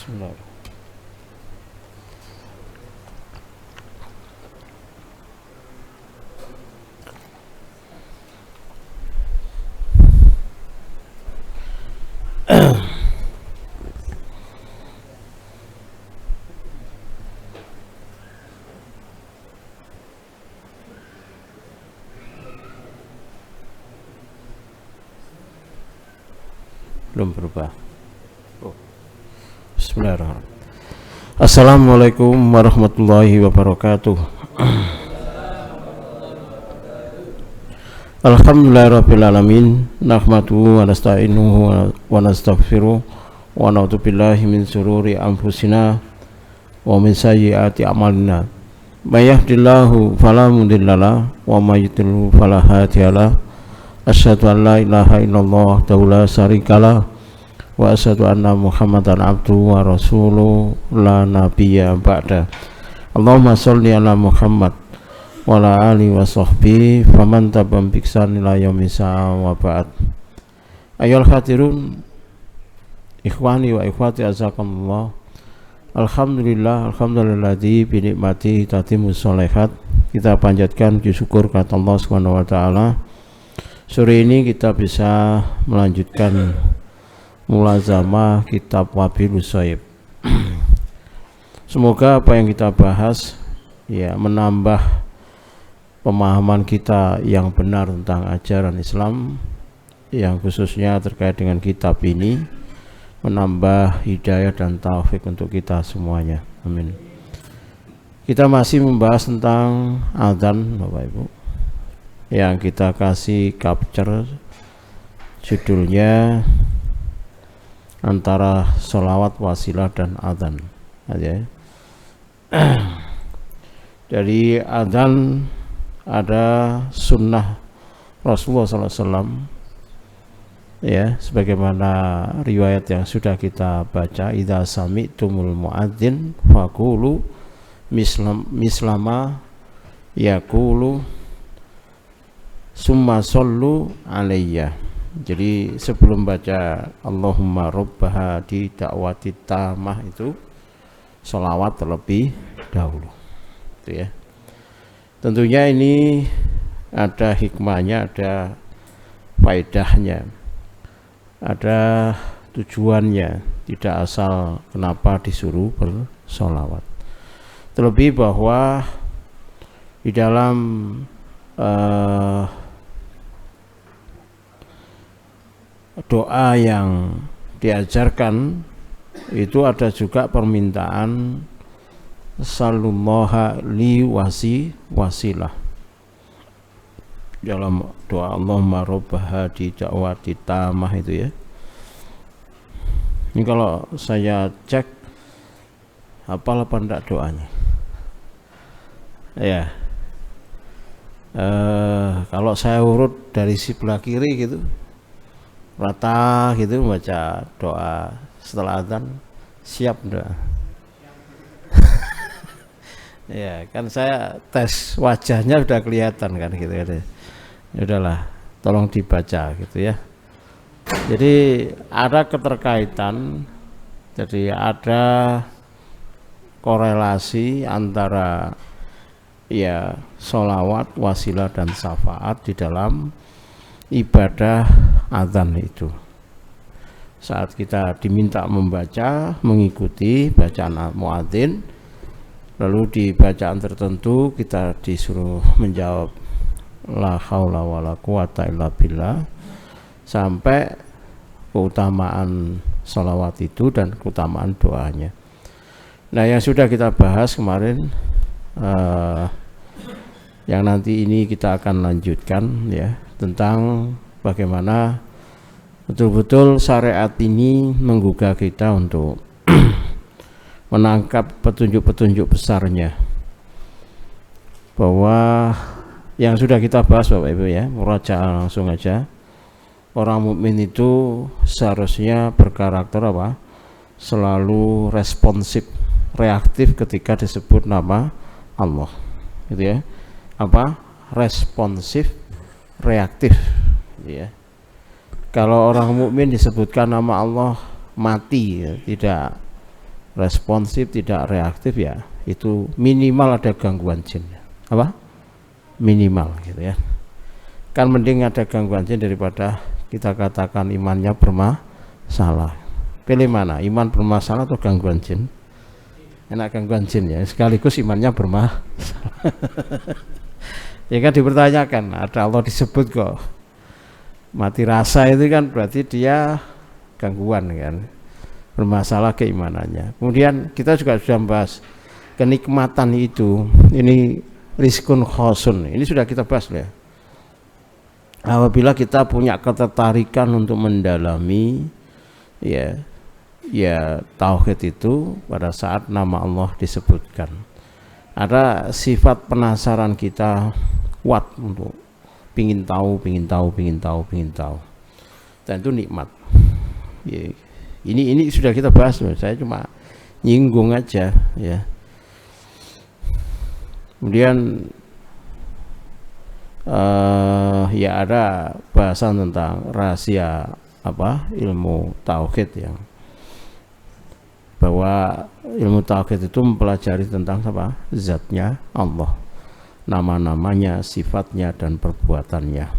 Bismillah. Belum berubah. Bismillahirrahmanirrahim. Assalamualaikum warahmatullahi wabarakatuh. Alhamdulillahirrabbilalamin. Nahmaduhu wa nasta'inuhu wa nastaghfiruh wa na'udzu billahi min syururi anfusina wa min sayyiati a'malina. May yahdihillahu fala mudhillalah wa may yudlil fala hadiyalah. Asyhadu an la ilaha illallah wahdahu la syarikalah wa asyhadu anna Muhammadan abduhu wa rasuluhu la nabiyya ba'da. Allahumma sholli ala Muhammad wa ala alihi wa sahbihi faman tabi'ahum bi ihsan ila yaumil sa'a wa ba'd. Ayyuhal hadirun ikhwani wa ikhwati azakumullah. Alhamdulilladzi bi nikmati tatimmus sholihat. Kita panjatkan puji syukur kepada Allah Subhanahu wa taala. Sore ini kita bisa melanjutkan mulazamah kitab Wabilus Shaib. Semoga apa yang kita bahas ya menambah pemahaman kita yang benar tentang ajaran Islam, yang khususnya terkait dengan kitab ini, menambah hidayah dan taufik untuk kita semuanya. Amin. Kita masih membahas tentang adzan, Bapak Ibu, yang kita kasih capture judulnya antara sholawat, wasilah, dan adzan aja. Dari adzan ada sunnah Rasulullah SAW ya, sebagaimana riwayat yang sudah kita baca, idza sami'tumul muadzin faqulu mislama yaqulu summa shollu alayya. Jadi sebelum baca Allahumma rabbaha di da'wati tamah itu sholawat terlebih dahulu, itu ya. Tentunya ini ada hikmahnya, ada faedahnya, ada tujuannya, tidak asal kenapa disuruh bersholawat. Terlebih bahwa di dalam doa yang diajarkan itu ada juga permintaan sallallahu li wasilah. Dalam doa Allahumma rabbaha di da'wati tamah itu ya. Ini kalau saya cek hafal apa enggak doanya ya. Kalau saya urut dari sebelah kiri gitu, rata gitu, baca doa setelah adzan, siap doa. Ya kan saya tes wajahnya udah kelihatan kan gitu ya. Udahlah, tolong dibaca gitu ya. Jadi ada keterkaitan, jadi ada korelasi antara ya sholawat, wasilah, dan syafaat di dalam ibadah adzan itu. Saat kita diminta membaca, mengikuti bacaan muadzin, lalu di bacaan tertentu kita disuruh menjawab la haula wala quwata illa billah, sampai keutamaan sholawat itu dan keutamaan doanya. Nah, yang sudah kita bahas kemarin, yang nanti ini kita akan lanjutkan ya, tentang bagaimana betul-betul syariat ini menggugah kita untuk menangkap petunjuk-petunjuk besarnya, bahwa yang sudah kita bahas Bapak Ibu ya, murajaah langsung aja. Orang mukmin itu seharusnya berkarakter apa? Selalu responsif, reaktif ketika disebut nama Allah, gitu ya. Apa? Responsif, reaktif, ya. Kalau orang mukmin disebutkan nama Allah mati, ya, tidak responsif, tidak reaktif, ya itu minimal ada gangguan jin. Apa? Minimal gitu ya. Kan mending ada gangguan jin daripada kita katakan imannya bermasalah. Pilih mana? Iman bermasalah atau gangguan jin? Enak gangguan jin ya, sekaligus imannya bermasalah. Ya kan dipertanyakan, ada Allah disebut kok. Mati rasa itu kan berarti dia gangguan kan, bermasalah keimanannya. Kemudian kita juga sudah membahas kenikmatan itu, ini rizkun khosun, ini sudah kita bahas ya. Apabila kita punya ketertarikan untuk mendalami ya tauhid itu pada saat nama Allah disebutkan, ada sifat penasaran kita kuat untuk pingin tahu, dan itu nikmat. Ya, ini sudah kita bahas, saya cuma nyinggung aja ya. Kemudian ya ada bahasan tentang rahasia ilmu tauhid, yang bahwa ilmu tauhid itu mempelajari tentang zatnya Allah, nama-namanya, sifatnya, dan perbuatannya,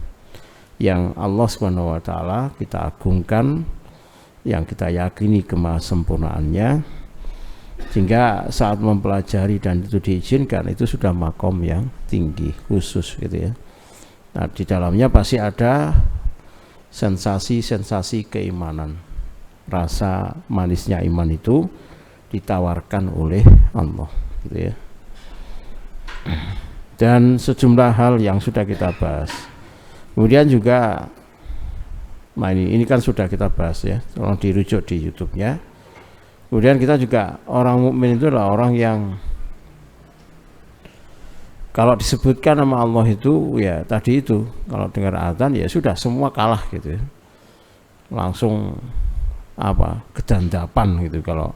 yang Allah SWT kita agungkan, yang kita yakini kemahasempurnaannya, sehingga saat mempelajari dan itu diizinkan, itu sudah makom yang tinggi khusus gitu ya. Nah, di dalamnya pasti ada sensasi-sensasi keimanan, rasa manisnya iman itu ditawarkan oleh Allah gitu ya. Dan sejumlah hal yang sudah kita bahas. Kemudian juga ini kan sudah kita bahas ya, tolong dirujuk di YouTube-nya. Kemudian kita juga, orang mukmin itu adalah orang yang kalau disebutkan nama Allah itu ya tadi itu, kalau dengar azan ya sudah semua kalah gitu ya. Langsung kedandapan gitu, kalau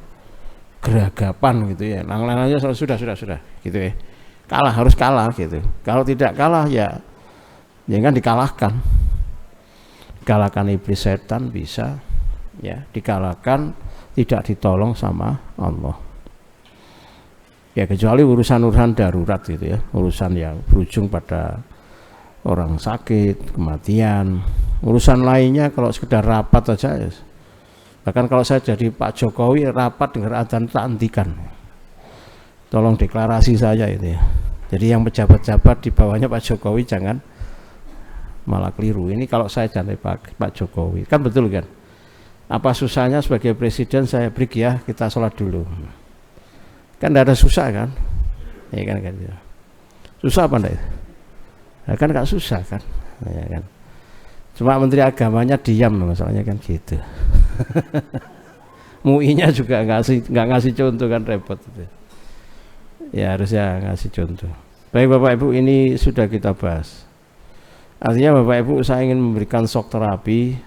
geragapan gitu ya, lang-lang aja sudah gitu ya. Harus kalah gitu. Kalau tidak kalah ya kan dikalahkan. Dikalahkan iblis setan bisa ya, dikalahkan, tidak ditolong sama Allah. Ya kecuali urusan-urusan darurat gitu ya, urusan yang berujung pada orang sakit, kematian. Urusan lainnya kalau sekedar rapat aja ya. Bahkan kalau saya jadi Pak Jokowi, rapat dengar adzan tak hentikan. Tolong deklarasi saja itu ya. Jadi yang pejabat-pejabat di bawahnya Pak Jokowi jangan malah keliru. Ini kalau saya jadi Pak Jokowi, kan betul kan? Apa susahnya sebagai presiden saya break ya, kita sholat dulu. Kan tidak ada susah kan? Ya kan. Susah apa enggak? Ya kan nggak susah kan? Ya kan. Cuma Menteri Agamanya diam masalahnya kan gitu. MUI-nya juga nggak ngasih contoh, kan repot itu. Ya harusnya ngasih contoh. Baik Bapak Ibu, ini sudah kita bahas. Artinya Bapak Ibu, saya ingin memberikan shock terapi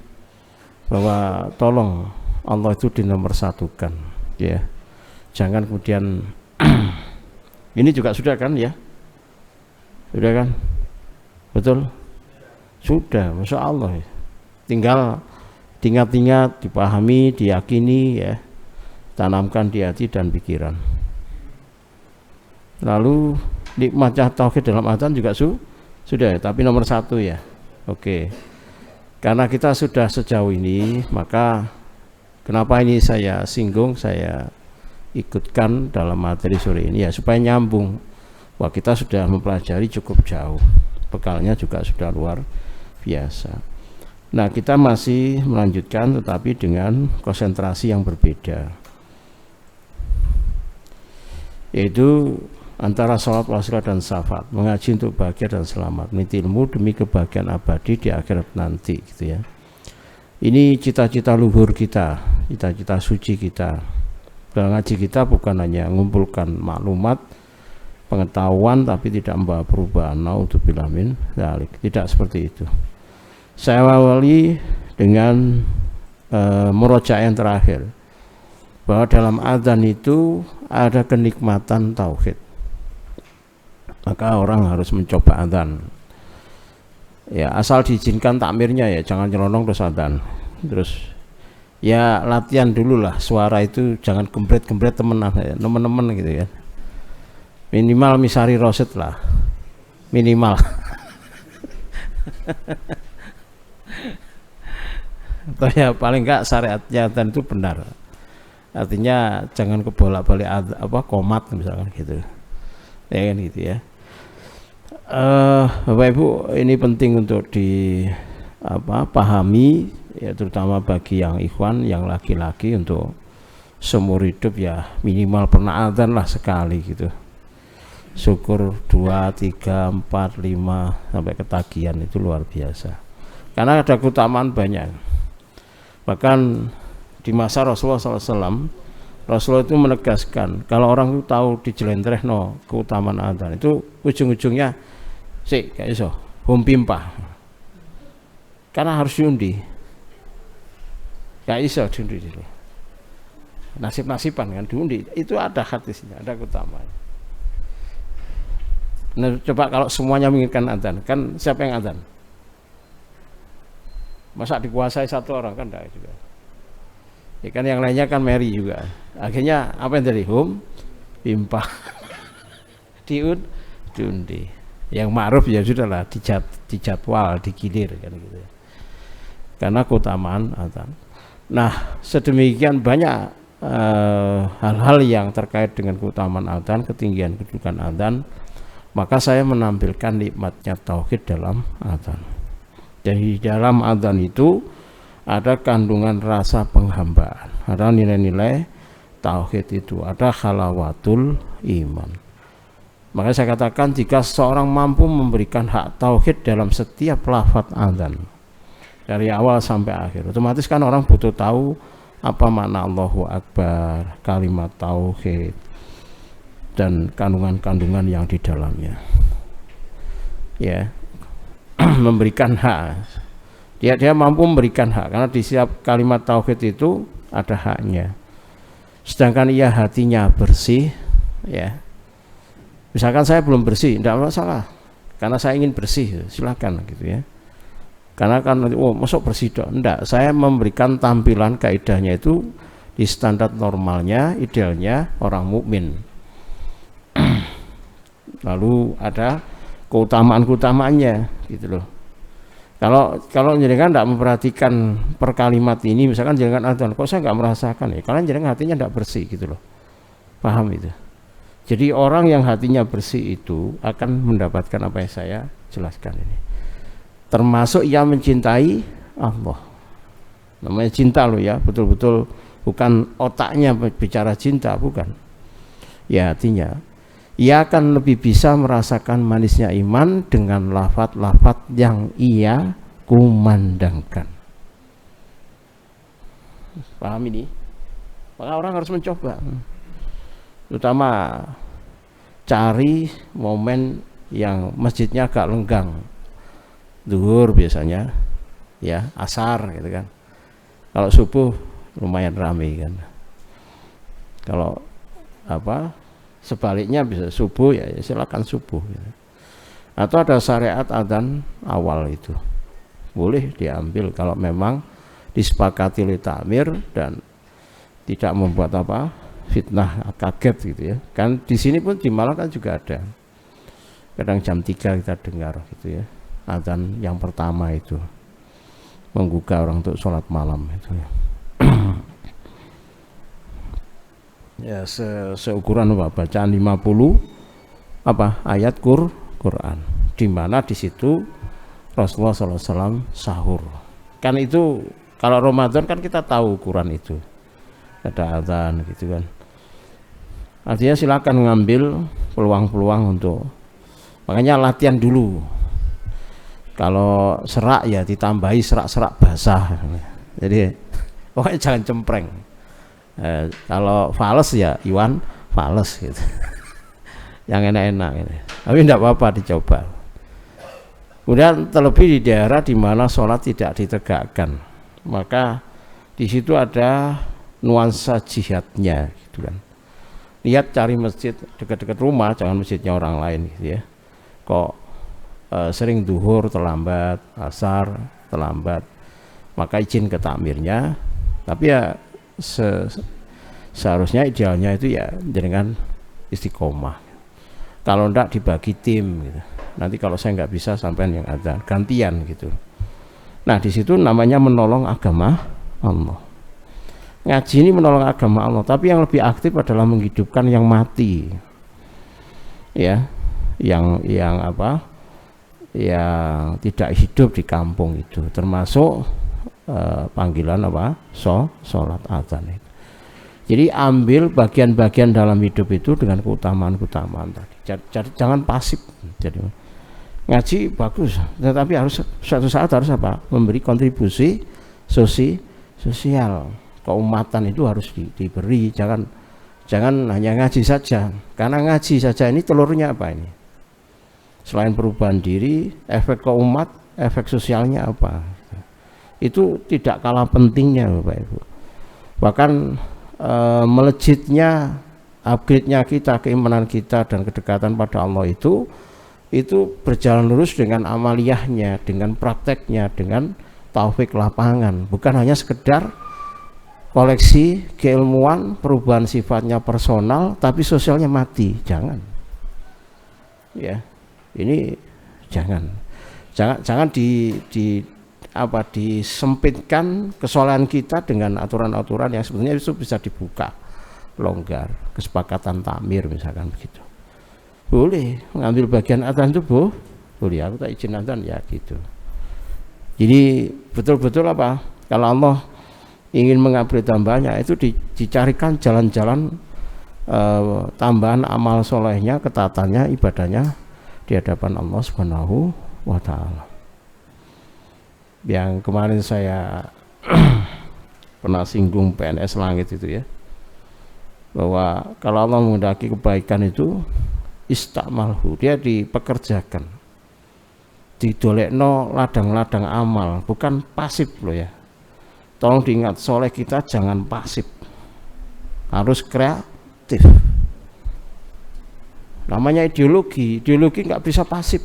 bahwa tolong Allah itu dinomorsatukan ya. Jangan kemudian ini juga sudah kan ya? Sudah kan? Betul? Sudah, Masya Allah. Tinggal ingat-ingat, dipahami, diyakini ya, tanamkan di hati dan pikiran. Lalu nikmatnya tauhid dalam adzan juga sudah, tapi nomor satu ya. Oke. Karena kita sudah sejauh ini, maka kenapa ini saya singgung, saya ikutkan dalam materi sore ini ya, supaya nyambung. Wah, kita sudah mempelajari cukup jauh, bekalnya juga sudah luar biasa. Nah, kita masih melanjutkan tetapi dengan konsentrasi yang berbeda, yaitu antara sholat, wasilah, dan syafaat, mengaji untuk bahagia dan selamat, meniti ilmu demi kebahagiaan abadi di akhirat nanti gitu ya. Ini cita-cita luhur kita, cita-cita suci kita. Dalam ngaji kita bukan hanya mengumpulkan maklumat, pengetahuan, tapi tidak membawa perubahan. Naudzubillah min dzalik. Tidak seperti itu. Saya awali dengan murojaah yang terakhir, bahwa dalam adzan itu ada kenikmatan tauhid. Maka orang harus mencoba adzan. Ya, asal diizinkan takmirnya ya, jangan nyelonong terus adzan. Terus ya latihan dulu lah suara itu, jangan gembret-gembret temen-temen gitu ya. Minimal misari roset lah, minimal. Atau ya paling enggak syariatnya adzan itu benar. Artinya jangan kebolak-balik komat misalkan gitu. Ya kan gitu ya. Bapak Ibu, ini penting untuk pahami ya, terutama bagi yang ikhwan yang laki-laki, untuk seumur hidup ya minimal pernah adzan lah sekali gitu. Syukur 2, 3, 4, 5 sampai ketagihan, itu luar biasa. Karena ada keutamaan banyak. Bahkan di masa Rasulullah SAW, Rasulullah itu menegaskan kalau orang itu tahu dijelentrehno keutamaan adzan, itu ujung-ujungnya gak iso pimpah, karena harus diundi, gak iso diundi dulu, nasib-nasiban kan diundi, itu ada hadisnya, ada keutamaan. Nah coba kalau semuanya menginginkan adzan, kan siapa yang adzan? Masa dikuasai satu orang, kan enggak juga. Ya kan yang lainnya kan meri juga. Akhirnya apa yang dari pimpah diundi. Yang ma'ruf ya sudahlah, dijadwal, digilir kan gitu. Karena keutamaan adzan. Nah, sedemikian banyak hal-hal yang terkait dengan keutamaan adzan, ketinggian kedudukan adzan, maka saya menampilkan nikmatnya tauhid dalam adzan. Jadi dalam adzan itu ada kandungan rasa penghambaan, ada nilai-nilai tauhid itu, ada halawatul iman. Makanya saya katakan jika seorang mampu memberikan hak tauhid dalam setiap lafaz adzan dari awal sampai akhir, otomatis kan orang butuh tahu apa makna Allahu Akbar, kalimat tauhid, dan kandungan-kandungan yang di dalamnya. Ya, memberikan hak. Dia mampu memberikan hak, karena di setiap kalimat tauhid itu ada haknya. Sedangkan ia hatinya bersih, ya. Misalkan saya belum bersih, tidak masalah, karena saya ingin bersih, silakan gitu ya. Karena kan masuk bersih dong, enggak. Saya memberikan tampilan kaidahnya itu di standar normalnya, idealnya orang mukmin. Lalu ada keutamaan-keutamaannya gitu loh. Kalau jenengan tidak memperhatikan per kalimat ini, misalkan jenengan adzan, kok saya nggak merasakan ya, karena jenengan hatinya tidak bersih gitu loh. Paham itu? Jadi orang yang hatinya bersih itu akan mendapatkan apa yang saya jelaskan ini. Termasuk yang mencintai Allah. Namanya cinta loh ya, betul-betul bukan otaknya bicara cinta, bukan. Ya hatinya. Ia akan lebih bisa merasakan manisnya iman dengan lafaz-lafaz yang ia kumandangkan. Paham ini? Maka orang harus mencoba. Terutama cari momen yang masjidnya agak lenggang. Zuhur biasanya, ya, asar gitu kan. Kalau subuh lumayan ramai kan. Kalau sebaliknya bisa subuh ya silakan subuh gitu. Atau ada syariat adzan awal itu boleh diambil kalau memang disepakati oleh takmir dan tidak membuat fitnah kaget gitu ya. Kan di sini pun di Malang kan juga ada, kadang jam 3 kita dengar gitu ya, adzan yang pertama itu menggugah orang untuk sholat malam itu ya. Ya seukuran bacaan 50 ayat Quran, di mana di situ Rasulullah SAW sahur. Kan itu kalau Ramadan kan kita tahu Quran itu ada adzan gitu kan. Artinya silakan mengambil peluang-peluang untuk, makanya latihan dulu. Kalau serak ya ditambahi serak-serak basah. Jadi pokoknya jangan cempreng. Kalau fales ya Iwan fales gitu. Yang enak-enak gitu. Tapi tidak apa-apa dicoba. Kemudian terlebih di daerah di mana sholat tidak ditegakkan, maka di situ ada nuansa jihadnya gitu kan. Lihat cari masjid dekat-dekat rumah, jangan masjidnya orang lain gitu ya. Kok sering duhur terlambat, asar terlambat, maka izin ke takmirnya Tapi ya seharusnya idealnya itu ya dengan istiqomah. Kalau enggak dibagi tim gitu. Nanti kalau saya nggak bisa sampai yang adzan gantian gitu. Nah di situ namanya menolong agama Allah. Ngaji ini menolong agama Allah, tapi yang lebih aktif adalah menghidupkan yang mati. Ya, yang apa? Yang tidak hidup di kampung itu, termasuk panggilan apa? Sholat adzan itu. Jadi ambil bagian-bagian dalam hidup itu dengan keutamaan-keutamaan tadi. Jadi jangan pasif. Jadi ngaji bagus, tetapi harus suatu saat harus apa? Memberi kontribusi sosial. Keumatan itu harus diberi, jangan hanya ngaji saja, karena ngaji saja ini telurnya apa ini? Selain perubahan diri, efek ke umat, efek sosialnya apa? Itu tidak kalah pentingnya Bapak Ibu. Bahkan melejitnya, upgrade-nya kita, keimanan kita dan kedekatan pada Allah itu berjalan lurus dengan amaliyahnya, dengan prakteknya, dengan taufik lapangan, bukan hanya sekedar koleksi keilmuan, perubahan sifatnya personal tapi sosialnya mati. Jangan ya, ini jangan disempitkan kesolehan kita dengan aturan-aturan yang sebenarnya itu bisa dibuka longgar, kesepakatan takmir misalkan begitu. Boleh mengambil bagian adzan itu boleh, aku tak izin adzan ya gitu. Jadi betul-betul apa, kalau Allah ingin mengupgrade tambahnya itu dicarikan jalan-jalan tambahan amal solehnya, ketatannya, ibadahnya di hadapan Allah Subhanahu wa Ta'ala. Yang kemarin saya pernah singgung PNS Langit itu ya, bahwa kalau Allah menghendaki kebaikan itu istamalhu, dia dipekerjakan, didolekno ladang-ladang amal, bukan pasif loh ya. Tolong diingat, soleh kita jangan pasif, harus kreatif. Namanya ideologi nggak bisa pasif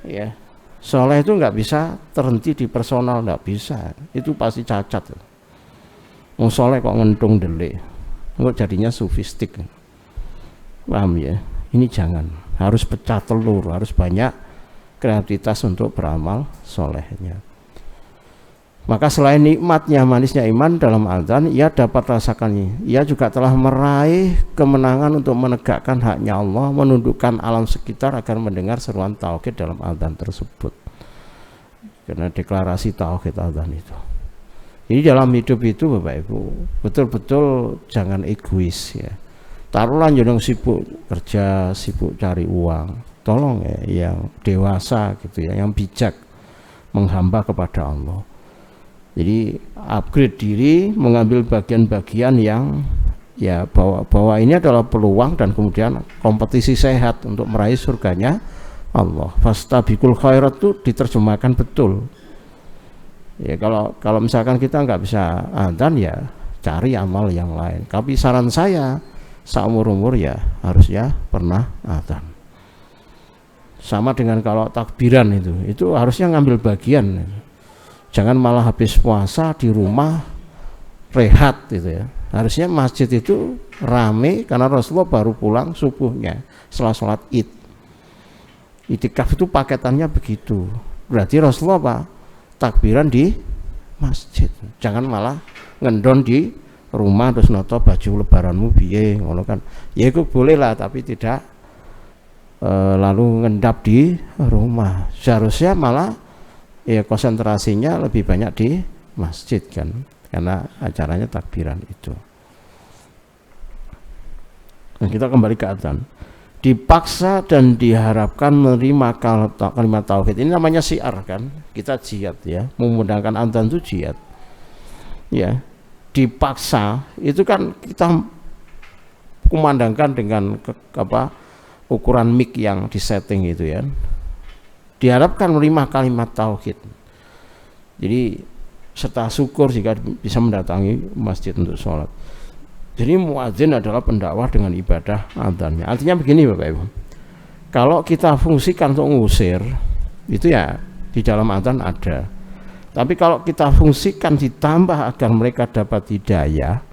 ya. Soleh itu nggak bisa terhenti di personal, nggak bisa, itu pasti cacat. Mau soleh kok ngentung delik, kok jadinya sufistik. Paham ya? Ini jangan, harus pecah telur, harus banyak kreativitas untuk beramal solehnya. Maka selain nikmatnya, manisnya iman dalam adzan, ia dapat rasakannya. Ia juga telah meraih kemenangan untuk menegakkan haknya Allah, menundukkan alam sekitar agar mendengar seruan tauhid dalam adzan tersebut. Karena deklarasi tauhid adzan itu. Jadi dalam hidup itu Bapak Ibu, betul-betul jangan egois ya. Taruhlah jeneng sibuk kerja, sibuk cari uang. Tolong ya, yang dewasa gitu ya, yang bijak menghamba kepada Allah. Jadi upgrade diri, mengambil bagian-bagian yang ya bahwa ini adalah peluang dan kemudian kompetisi sehat untuk meraih surganya Allah. Fastabiqul khairat itu diterjemahkan betul. Ya kalau misalkan kita nggak bisa adzan ya cari amal yang lain. Tapi saran saya seumur-umur ya harus ya pernah adzan. Sama dengan kalau takbiran itu harusnya ngambil bagian. Jangan malah habis puasa di rumah rehat gitu ya. Harusnya masjid itu rame karena Rasulullah baru pulang subuhnya setelah sholat Id. Itikaf itu paketannya begitu. Berarti Rasulullah apa? Takbiran di masjid. Jangan malah ngendon di rumah terus noto baju lebaranmu piye ngono kan. Ya itu boleh lah, tapi tidak lalu ngendap di rumah. Seharusnya malah ya konsentrasinya lebih banyak di masjid kan, karena acaranya takbiran itu. Nah, kita kembali ke adzan. Dipaksa dan diharapkan menerima kalimat tauhid. Ini namanya syiar kan, kita jihad ya, memudahkan adzan itu jihad ya. Dipaksa itu kan kita kumandangkan dengan ukuran mic yang disetting itu ya. Diharapkan menerima kalimat tauhid. Jadi serta syukur jika bisa mendatangi masjid untuk sholat. Jadi muadzin adalah pendakwah dengan ibadah adzannya. Artinya begini Bapak Ibu, kalau kita fungsikan untuk ngusir itu ya di dalam adzan ada, Tapi kalau kita fungsikan ditambah agar mereka dapat hidayah,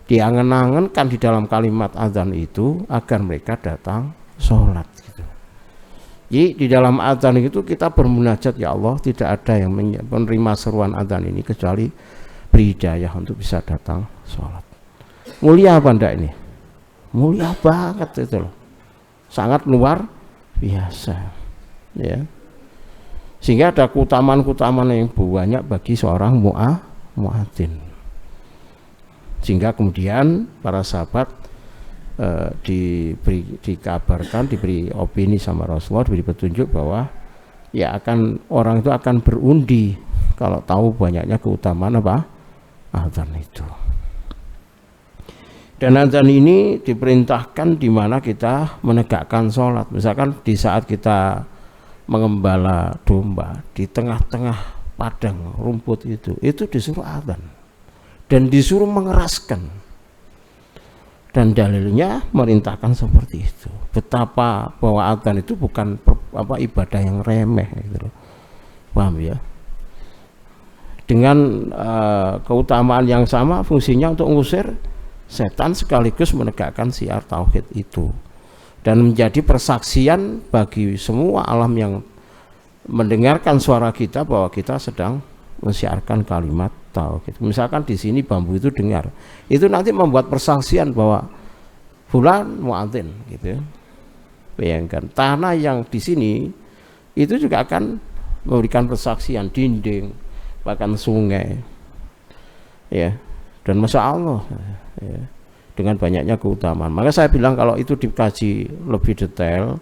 diangen-angenkan di dalam kalimat azan itu agar mereka datang sholat gitu. Jadi di dalam azan itu kita bermunajat, ya Allah, tidak ada yang menerima seruan azan ini kecuali beri hidayah untuk bisa datang sholat. Mulia apa enggak ini? Mulia banget itu loh, sangat luar biasa ya. Sehingga ada keutamaan-keutamaan yang banyak bagi seorang muadzin. Sehingga kemudian para sahabat dikabarkan, diberi opini sama Rasulullah, diberi petunjuk bahwa ya orang itu akan berundi kalau tahu banyaknya keutamaan apa? Azan itu. Dan azan ini diperintahkan di mana kita menegakkan sholat. Misalkan di saat kita mengembala domba di tengah-tengah padang rumput itu disuruh azan dan disuruh mengeraskan, dan dalilnya merintahkan seperti itu. Betapa bahwa azan itu bukan ibadah yang remeh gitu loh. Paham ya? Dengan keutamaan yang sama, fungsinya untuk mengusir setan sekaligus menegakkan syiar tauhid itu, dan menjadi persaksian bagi semua alam yang mendengarkan suara kita bahwa kita sedang mensiarkan kalimat tauhid. Misalkan di sini bambu itu dengar, itu nanti membuat persaksian bahwa fulan muadzin gitu. Bayangkan tanah yang di sini itu juga akan memberikan persaksian, dinding, bahkan sungai ya. Dan masya Allah ya, dengan banyaknya keutamaan. Maka saya bilang kalau itu dikaji lebih detail,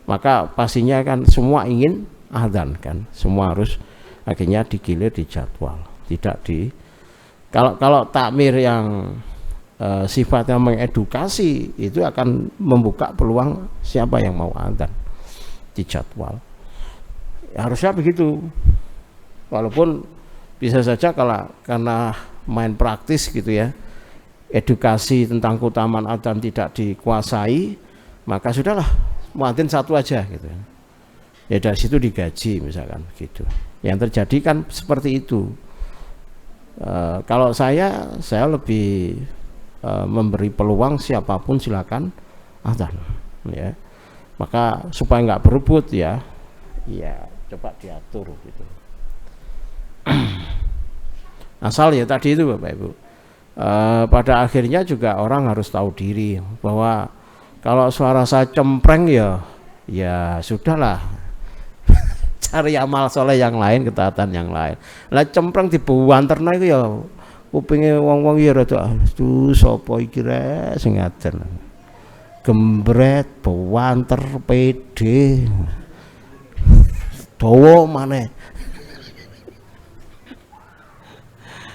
maka pastinya kan semua ingin azan kan, semua harus akhirnya digilir, dijadwal, tidak di kalau takmir yang sifatnya mengedukasi itu akan membuka peluang siapa yang mau azan, dijadwal. Ya, harusnya begitu. Walaupun bisa saja karena main praktis gitu ya, edukasi tentang keutamaan azan tidak dikuasai, maka sudahlah muadzin satu aja gitu ya, dari situ digaji misalkan gitu. Yang terjadi kan seperti itu. Kalau saya lebih memberi peluang siapapun silakan azan ya, maka supaya nggak berebut ya coba diatur gitu. Asal ya tadi itu Bapak Ibu, pada akhirnya juga orang harus tahu diri bahwa kalau suara saya cempreng ya sudahlah, cari amal soleh yang lain, ketaatan yang lain. Lah cempreng dibuanterna itu ya kupinge wong-wong ya rada aduh sapa iki rek sing ngaten. Gembret, buanter, pede. Dawa maneh.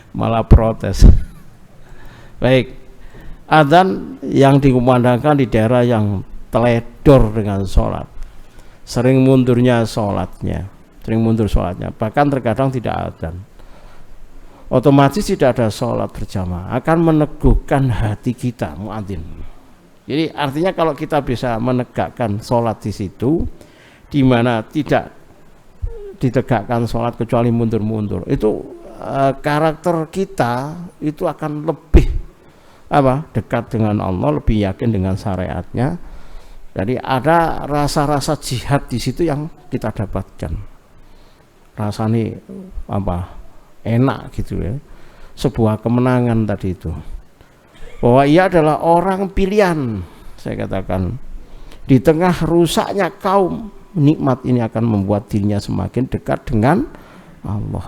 Malah protes. Baik, adzan yang dikumandangkan di daerah yang teledor dengan sholat, sering mundur sholatnya, bahkan terkadang tidak adzan, otomatis tidak ada sholat berjamaah, akan meneguhkan hati kita muadzin. Jadi artinya kalau kita bisa menegakkan sholat di situ, di mana tidak ditegakkan sholat kecuali mundur-mundur, itu karakter kita itu akan lebih dekat dengan Allah, lebih yakin dengan syariatnya. Jadi ada rasa-rasa jihad di situ yang kita dapatkan. Rasanya enak gitu ya. Sebuah kemenangan tadi itu. Bahwa ia adalah orang pilihan, saya katakan. Di tengah rusaknya kaum, nikmat ini akan membuat dirinya semakin dekat dengan Allah,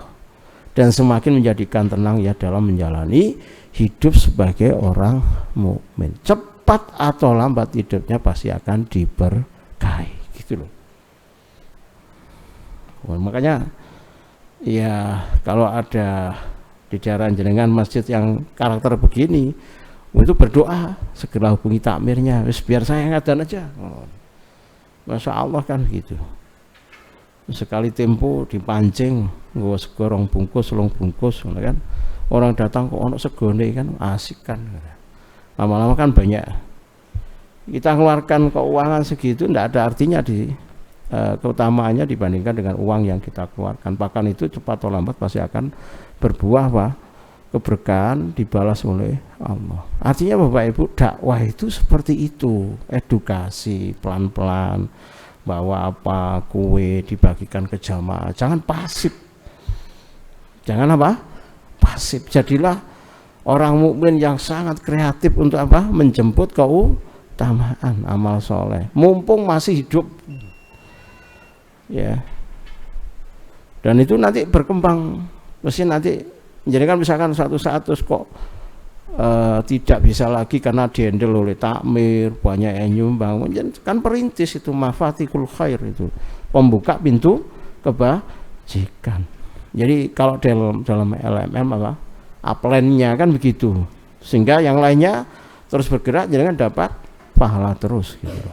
dan semakin menjadikan tenang ya dalam menjalani hidup sebagai orang mukmin. Cepat atau lambat hidupnya pasti akan diberkahi gitu loh. Makanya ya kalau ada di daerah jenengan masjid yang karakter begini, itu berdoa segera hubungi takmirnya, biar saya ngadzan aja. Masya Allah kan gitu. Sekali tempo dipancing nggawa sego rong bungkus kan, orang datang kok ono segone kan asik kan, lama-lama kan banyak kita mengeluarkan keuangan segitu, tidak ada artinya di keutamaannya dibandingkan dengan uang yang kita keluarkan. Bahkan itu cepat atau lambat pasti akan berbuah apa? Keberkahan, dibalas oleh Allah. Artinya Bapak Ibu, dakwah itu seperti itu, edukasi pelan-pelan, bawa apa, kue dibagikan ke jamaah, jangan pasif, jangan apa? Pasif. Jadilah orang mukmin yang sangat kreatif untuk apa? Menjemput keutamaan amal soleh, mumpung masih hidup, ya. Dan itu nanti berkembang, mesti nanti. Jadi kan misalkan suatu saat terus kok tidak bisa lagi karena dihandle oleh takmir, banyak yang nyumbang, kan perintis itu mafatihul khair, itu pembuka pintu kebajikan. Jadi kalau dalam LMM apa? Upline-nya kan begitu, sehingga yang lainnya terus bergerak, jadi kan dapat pahala terus gitu.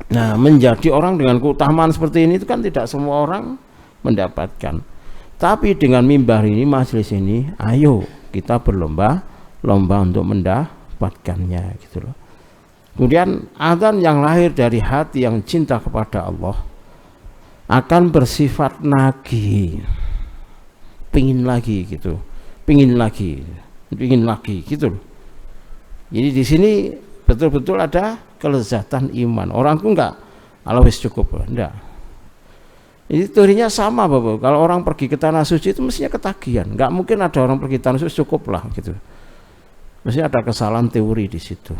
Nah, menjadi orang dengan keutamaan seperti ini itu kan tidak semua orang mendapatkan. Tapi dengan mimbar ini, majelis ini, ayo kita berlomba-lomba untuk mendapatkannya gitu loh. Kemudian azan yang lahir dari hati yang cinta kepada Allah akan bersifat nagih, pingin lagi gitu, pingin lagi gitu loh. Jadi di sini betul-betul ada kelezatan iman. Orang tuh enggak, Allah wis cukup, enggak. Ini teorinya sama Bapak. Kalau orang pergi ke tanah suci itu mestinya ketagihan. Nggak mungkin ada orang pergi ke tanah suci cukup lah gitu. Mestinya ada kesalahan teori di situ.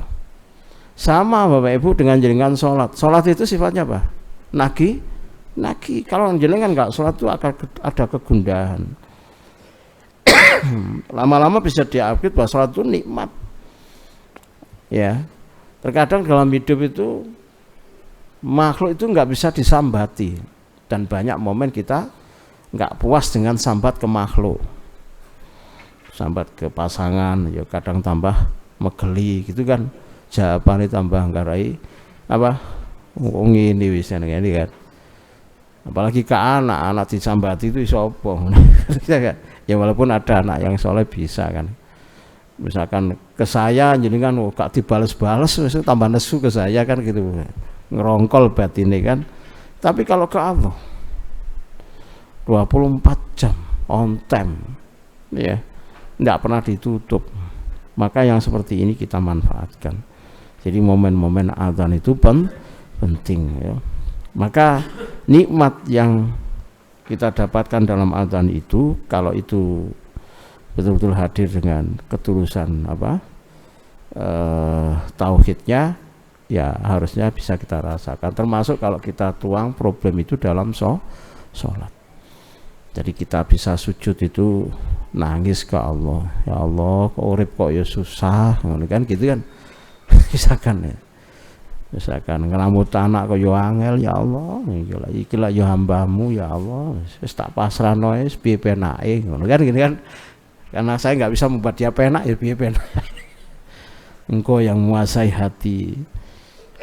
Sama Bapak Ibu dengan jenengan sholat. Sholat itu sifatnya apa? Nagih. Kalau jenengan nggak sholat itu akan ada kegundahan. Lama-lama bisa diakui bahwa sholat itu nikmat. Ya. Terkadang dalam hidup itu makhluk itu nggak bisa disambati. Dan banyak momen kita nggak puas dengan sambat ke makhluk, sambat ke pasangan, ya kadang tambah megeli gitu kan, jawabannya tambah nggarai apa, ini bisa ini kan. Apalagi ke anak disambati itu sopong, ya walaupun ada anak yang soleh bisa kan. Misalkan ke saya jadi kan gak dibales-bales, tambah nesu ke saya kan gitu, ngerongkol batin ini kan. Tapi kalau ke Allah 24 jam on time, ya, tidak pernah ditutup. Maka yang seperti ini kita manfaatkan. Jadi momen-momen azan itu penting, ya. Maka nikmat yang kita dapatkan dalam azan itu, kalau itu betul-betul hadir dengan ketulusan apa tauhidnya, ya harusnya bisa kita rasakan. Termasuk kalau kita tuang problem itu dalam sholat. Jadi kita bisa sujud itu nangis ke Allah, ya Allah kok urip kok ya susah, kan gitu kan. Misalkan ngelamut anak kok yo angel, ya Allah iki lah yo hambamu, ya Allah wis tak pasrahno wis piye penake, ngono kan gitu kan. Karena saya nggak bisa membuat dia penak, ya piye penak. Engkau yang menguasai hati,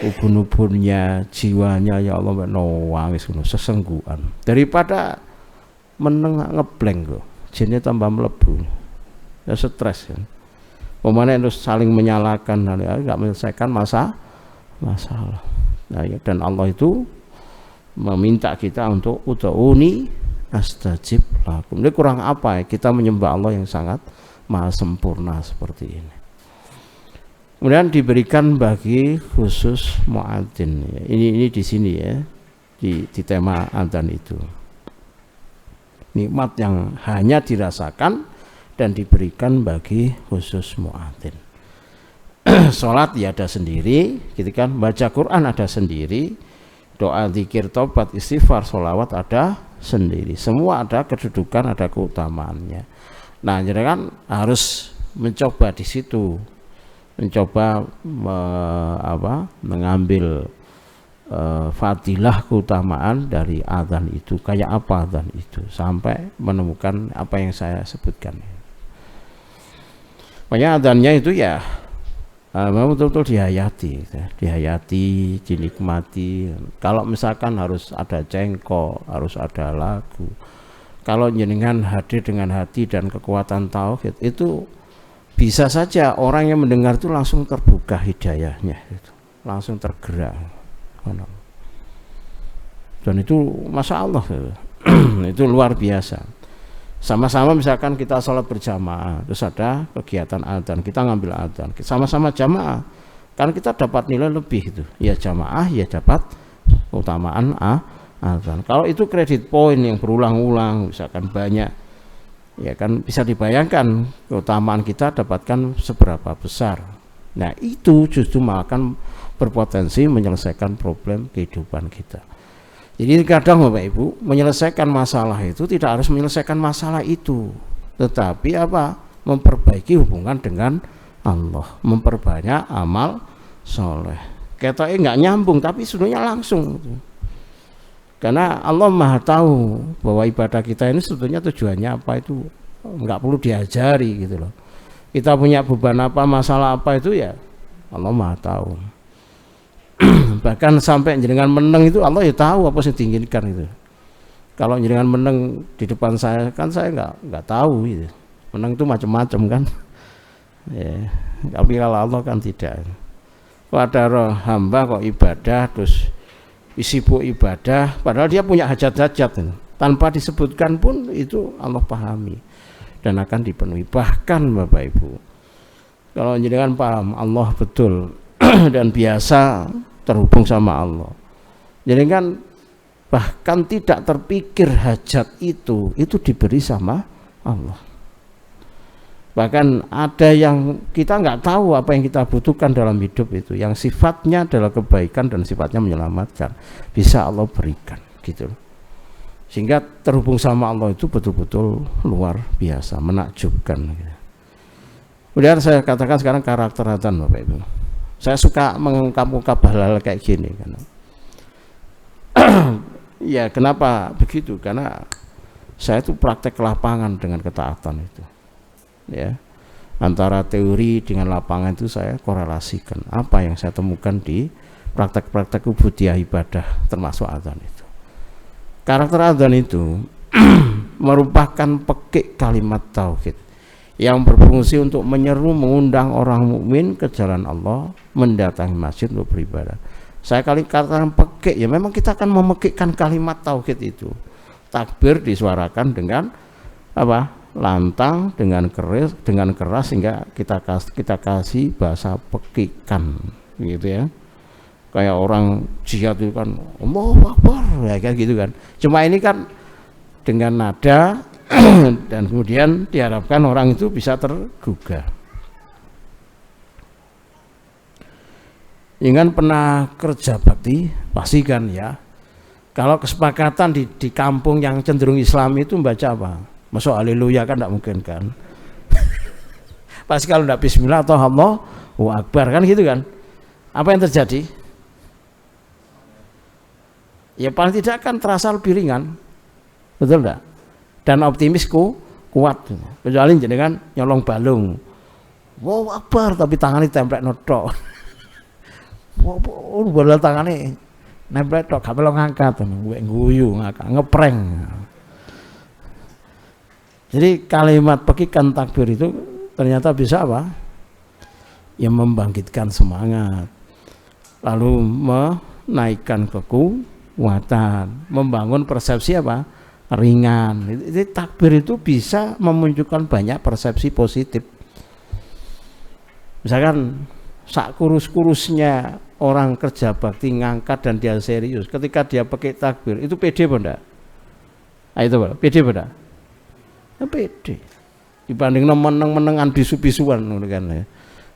ubun-ubunnya, jiwanya, ya Allah, wis sesenggukan. Daripada ngeblank kok, jinnya tambah melebu, ya stres kan. Pemane terus saling menyalahkan, nggak menyelesaikan masalah. Nah, ya, dan Allah itu meminta kita untuk ud'uni astajib lakum. Ini kurang apa ya kita menyembah Allah yang sangat maha sempurna seperti ini. Kemudian diberikan bagi khusus muadzin. Ini di sini ya, di tema adzan itu. Nikmat yang hanya dirasakan dan diberikan bagi khusus muadzin. Sholat ya ada sendiri, gitu kan. Baca Quran ada sendiri, doa, zikir, taubat, istighfar, sholawat ada sendiri. Semua ada kedudukan, ada keutamaannya. Nah, jadi kan harus mencoba di situ, mencoba mengambil fadilah keutamaan dari adzan itu. Kayak apa adzan itu, sampai menemukan apa yang saya sebutkan. Makanya adzannya itu ya betul-betul dihayati, dinikmati. Kalau misalkan harus ada cengkok, harus ada lagu, kalau jenengan hadir dengan hati dan kekuatan tauhid, itu bisa saja orang yang mendengar itu langsung terbuka hidayahnya, itu langsung tergerak. Dan itu masya Allah itu luar biasa. Sama-sama misalkan kita sholat berjamaah, terus ada kegiatan adzan, kita ngambil adzan, sama-sama jamaah, kan kita dapat nilai lebih itu. Ya jamaah, ya dapat keutamaan adzan. Kalau itu kredit poin yang berulang-ulang, misalkan banyak, ya kan bisa dibayangkan keutamaan kita dapatkan seberapa besar. Nah itu justru malah akan berpotensi menyelesaikan problem kehidupan kita. Jadi kadang Bapak Ibu, menyelesaikan masalah itu tidak harus menyelesaikan masalah itu, tetapi apa? Memperbaiki hubungan dengan Allah, memperbanyak amal soleh. Katanya nggak nyambung, tapi sebenarnya langsung. Karena Allah Maha tahu bahwa ibadah kita ini sebetulnya tujuannya apa itu nggak perlu diajari gitu loh. Kita punya beban apa, masalah apa itu ya Allah Maha tahu. Bahkan sampai jenengan meneng itu Allah ya tahu apa yang diinginkan itu. Kalau jenengan meneng di depan saya kan saya nggak tahu gitu. Meneng itu macam-macam kan. Ya, tapi kalau Allah kan tidak. Kok ada hamba kok ibadah terus sibuk ibadah, padahal dia punya hajat-hajat tanpa disebutkan pun itu Allah pahami dan akan dipenuhi. Bahkan Bapak Ibu, kalau jenengan paham Allah betul dan biasa terhubung sama Allah, jadi kan bahkan tidak terpikir hajat itu diberi sama Allah. Bahkan ada yang kita nggak tahu apa yang kita butuhkan dalam hidup itu, yang sifatnya adalah kebaikan dan sifatnya menyelamatkan, bisa Allah berikan gitu. Sehingga terhubung sama Allah itu betul-betul luar biasa, menakjubkan gitu. Kemudian saya katakan sekarang karakter adzan Bapak Ibu. Saya suka mengungkap-ungkap hal-hal kayak gini kan. Ya kenapa begitu? Karena saya itu praktek lapangan dengan ketaatan itu. Ya, antara teori dengan lapangan itu saya korelasikan apa yang saya temukan di praktek-praktek ubudiyah ibadah termasuk adzan itu. Karakter adzan itu merupakan pekik kalimat tauhid yang berfungsi untuk menyeru, mengundang orang mukmin ke jalan Allah, mendatangi masjid untuk beribadah. Saya kali katakan pekik, ya memang kita akan memekikkan kalimat tauhid itu. Takbir disuarakan dengan apa? Lantang, dengan keras sehingga kita kasih bahasa pekikan gitu ya. Kayak orang jihad itu kan Allahu Akbar ya kan gitu kan. Cuma ini kan dengan nada dan kemudian diharapkan orang itu bisa tergugah. Ingat pernah kerja bakti, pastikan ya. Kalau kesepakatan di kampung yang cenderung Islam itu membaca apa? Masuk haleluya kan tidak mungkin kan. Pasti kalau tidak bismillah atau Allahu Akbar kan gitu kan. Apa yang terjadi? Ya paling tidak kan terasa lebih ringan. Betul enggak? Dan optimisku kuat. Kecuali jenengan nyolong balung. Wow Akbar tapi tangannya templek notok. Wow bola tangannya nempel tok gak perlu ngangkat, guyu ngangkat ngeprank. Jadi kalimat pekikan takbir itu ternyata bisa apa? Yang membangkitkan semangat, lalu menaikkan kekuatan, membangun persepsi apa? Ringan. Jadi takbir itu bisa memunculkan banyak persepsi positif. Misalkan sak kurus-kurusnya orang kerja bakti ngangkat dan dia serius, ketika dia pakai takbir itu pede apa enggak? Nah, itu Pak, pede apa enggak? Pede dibanding meneng-menengan bisu-bisuan kan ya.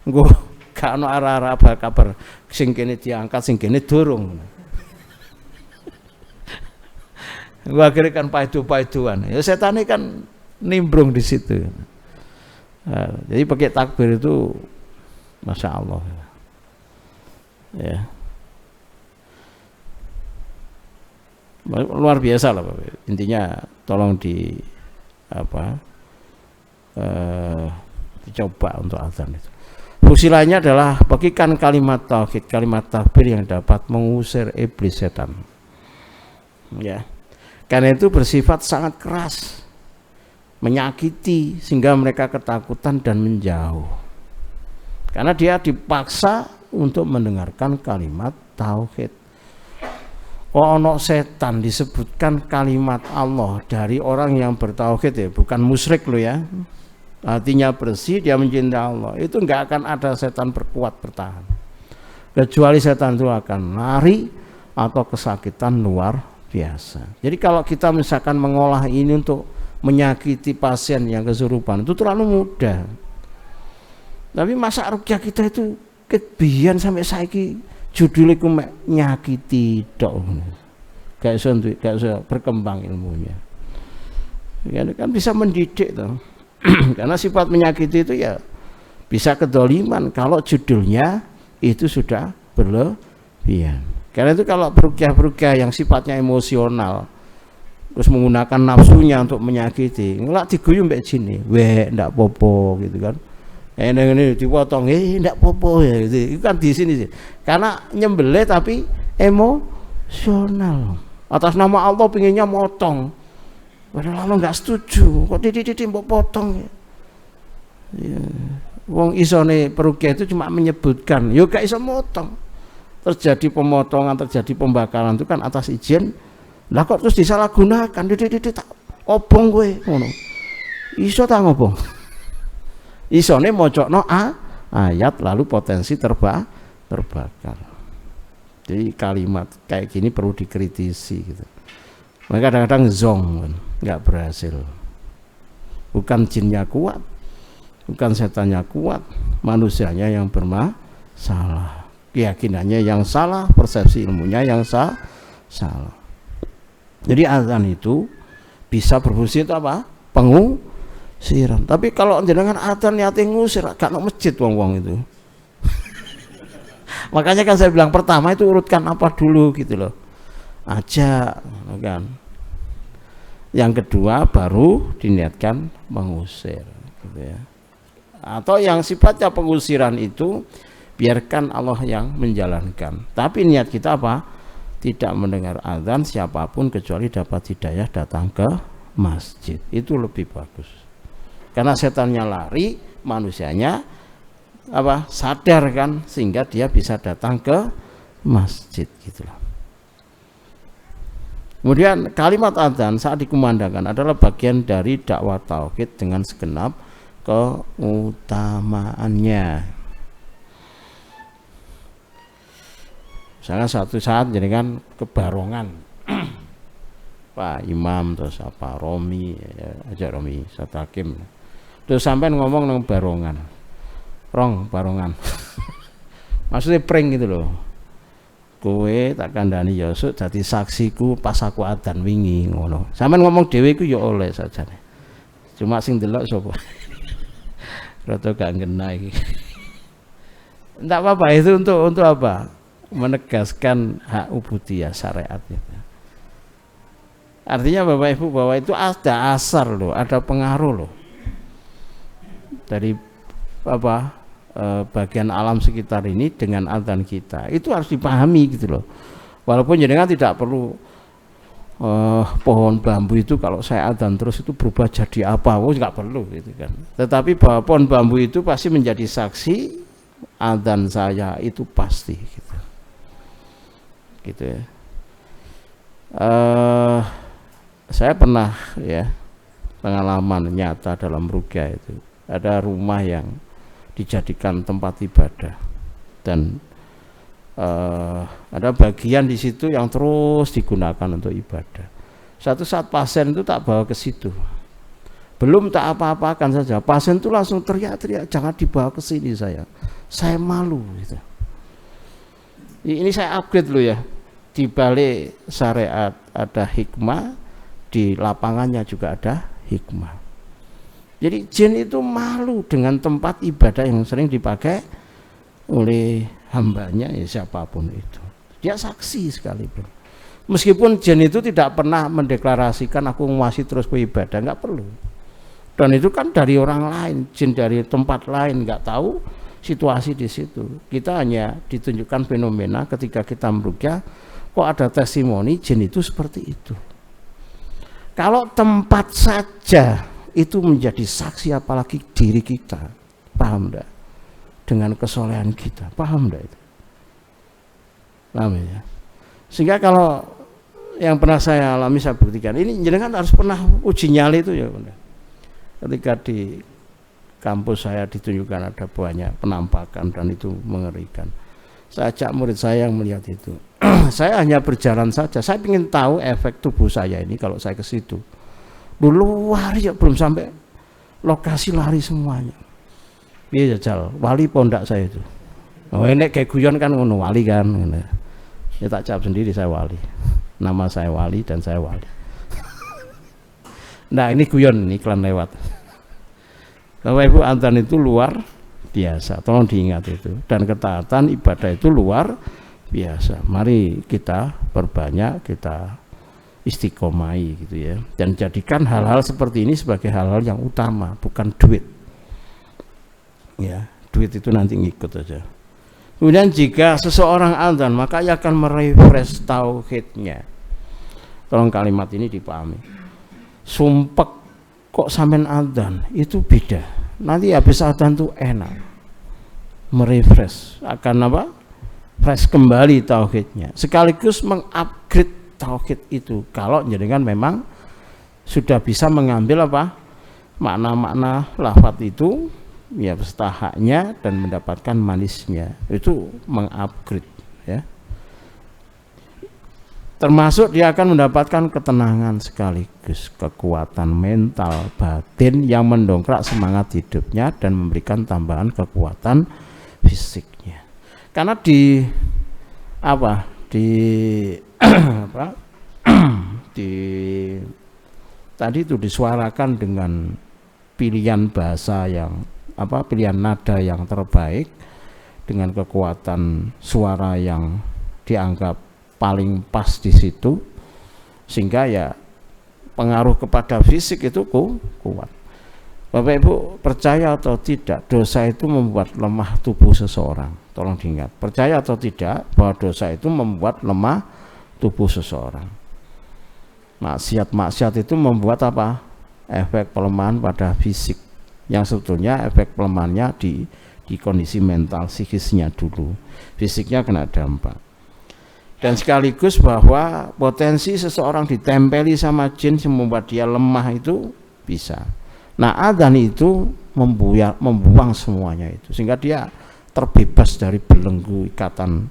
Engko gak ono arah-arah apa kabar sing kene diangkat sing kene dorong. Gua akhirnya kan paidu-paiduan. Ya setan ini kan nimbrung di situ. Nah, jadi pakai takbir itu Masya Allah. Ya. Luar biasa lah Bapak. Intinya tolong dicoba untuk adzan itu. Fungsi lainnya adalah bagikan kalimat tauhid, kalimat takbir yang dapat mengusir iblis setan. Ya. Karena itu bersifat sangat keras, menyakiti sehingga mereka ketakutan dan menjauh. Karena dia dipaksa untuk mendengarkan kalimat tauhid. Kok ono setan disebutkan kalimat Allah dari orang yang bertauhid ya, bukan musyrik lo ya. Hatinya bersih, dia mencintai Allah. Itu enggak akan ada setan berkuat bertahan. Kecuali setan itu akan lari atau kesakitan luar biasa. Jadi kalau kita misalkan mengolah ini untuk menyakiti pasien yang kesurupan itu terlalu mudah. Tapi masa rukyah kita itu kebian sampai saiki judulnya ku nyakiti tok. Gak iso berkembang ilmunya. Kan bisa mendidik toh. Karena sifat menyakiti itu ya bisa kedoliman kalau judulnya itu sudah berlebihan. Karena itu kalau perukyah-perukyah yang sifatnya emosional terus menggunakan nafsunya untuk menyakiti, ngelak diguyu mbek jine, weh ndak popo gitu kan. Ini dipotong, ndak popo ya gitu. Itu kan di sini sih. Karena nyembelih tapi emosional. Atas nama Allah pinginnya motong. Padahal Allah nggak setuju. Kok titik-titik mbok potong ya. Wong isone perukyah itu cuma menyebutkan, yo gak iso motong. Terjadi pemotongan, terjadi pembakaran itu kan atas izin. Lah kok terus disalahgunakan, titik-titik tak obong kowe ngono. Iso ta ngobong? Isone mocokno ayat lalu potensi terbakar. Jadi kalimat kayak gini perlu dikritisi gitu. Maka kadang-kadang zong nggak berhasil. Bukan jinnya kuat, bukan setannya kuat, manusianya yang bermasalah, keyakinannya yang salah, persepsi ilmunya yang salah. Jadi azan itu bisa berfungsi itu apa? Pengusiran. Tapi kalau jenengan azan niate ngusir, gak ono masjid wong-wong itu. Makanya kan saya bilang pertama itu urutkan apa dulu gitu loh. Ajak kan. Yang kedua baru diniatkan mengusir gitu ya. Atau yang sifatnya pengusiran itu biarkan Allah yang menjalankan. Tapi niat kita apa? Tidak mendengar azan siapapun kecuali dapat hidayah datang ke masjid. Itu lebih bagus. Karena setannya lari, manusianya apa? Sadar kan sehingga dia bisa datang ke masjid gitulah. Kemudian kalimat adzan saat dikumandangkan adalah bagian dari dakwah tauhid dengan segenap keutamaannya. Misalnya satu saat jadi kan kebarongan Pak Imam terus apa Romi ya, aja Romi satu hakim terus sampai ngomong nang barongan barongan maksudnya prank gitu loh. Kowe tak kandhani ya sok dadi saksiku pas aku adzan wingi ngono. Sampeyan ngomong dhewe iku ya oleh sajane. Cuma sing delok sapa? Rada gak ngena iki. Enggak apa-apa itu untuk apa? Menegaskan hak ubudiyah syariat itu. Artinya Bapak Ibu bahwa itu ada asar loh, ada pengaruh loh. Dari apa? Bagian alam sekitar ini dengan adzan kita itu harus dipahami gitu loh. Walaupun jenengan tidak perlu pohon bambu itu kalau saya adzan terus itu berubah jadi apa, nggak perlu gitu kan. Tetapi bahwa pohon bambu itu pasti menjadi saksi adzan saya itu pasti gitu ya. Saya pernah ya pengalaman nyata dalam rukyah itu ada rumah yang dijadikan tempat ibadah dan ada bagian di situ yang terus digunakan untuk ibadah. Satu saat pasien itu tak bawa ke situ, belum tak apa-apakan saja, pasien itu langsung teriak-teriak, jangan dibawa ke sini saya malu gitu. Ini saya upgrade loh ya, di balik syariat ada hikmah, di lapangannya juga ada hikmah. Jadi jin itu malu dengan tempat ibadah yang sering dipakai oleh hambanya ya siapapun itu. Dia saksi sekalipun. Meskipun jin itu tidak pernah mendeklarasikan aku masih terus beribadah, nggak perlu. Dan itu kan dari orang lain, jin dari tempat lain nggak tahu situasi di situ. Kita hanya ditunjukkan fenomena ketika kita merukyah, kok ada testimoni jin itu seperti itu. Kalau tempat saja itu menjadi saksi apalagi diri kita, paham enggak? Dengan kesolehan kita, paham enggak itu? Paham ya? Sehingga kalau yang pernah saya alami, saya buktikan. Ini jenengan harus pernah uji nyali itu ya. Ketika di kampus saya ditunjukkan ada banyak penampakan dan itu mengerikan. Saya ajak murid saya yang melihat itu. Saya hanya berjalan saja. Saya ingin tahu efek tubuh saya ini kalau saya ke situ. Dulu lari ya, belum sampai lokasi lari semuanya. Iya jajal, wali pondak saya itu. Oh ini kayak guyon kan ngono, wali kan. Ya tak jawab sendiri, saya wali. Nama saya Wali dan saya wali. Nah ini guyon, ini iklan lewat. Bapak Ibu, adzan itu luar biasa, tolong diingat itu. Dan ketaatan ibadah itu luar biasa. Mari kita perbanyak, kita istiqomai gitu ya. Dan jadikan hal-hal seperti ini sebagai hal-hal yang utama, bukan duit. Ya, duit itu nanti ngikut aja. Kemudian jika seseorang adzan, maka ia akan merefresh tauhidnya. Tolong kalimat ini dipahami. Sumpek kok sampean adzan, itu beda. Nanti habis adzan tuh enak. Merefresh, akan apa? Fresh kembali tauhidnya. Sekaligus mengupgrade tauhid itu. Kalau jenengan memang sudah bisa mengambil apa? Makna-makna lafaz itu ya setahaknya dan mendapatkan manisnya, itu mengupgrade ya. Termasuk dia akan mendapatkan ketenangan sekaligus kekuatan mental batin yang mendongkrak semangat hidupnya dan memberikan tambahan kekuatan fisiknya. Karena di apa di apa di tadi itu disuarakan dengan pilihan bahasa yang apa, pilihan nada yang terbaik dengan kekuatan suara yang dianggap paling pas di situ, sehingga ya pengaruh kepada fisik itu kuat. Bapak Ibu percaya atau tidak, dosa itu membuat lemah tubuh seseorang. Tolong diingat, percaya atau tidak bahwa dosa itu membuat lemah tubuh seseorang. Maksiat itu membuat apa? Efek pelemahan pada fisik, yang sebetulnya efek pelemahannya di kondisi mental psikisnya dulu, fisiknya kena dampak. Dan sekaligus bahwa potensi seseorang ditempeli sama jin yang membuat dia lemah itu bisa. Nah adzan itu membuang semuanya itu, sehingga dia terbebas dari belenggu ikatan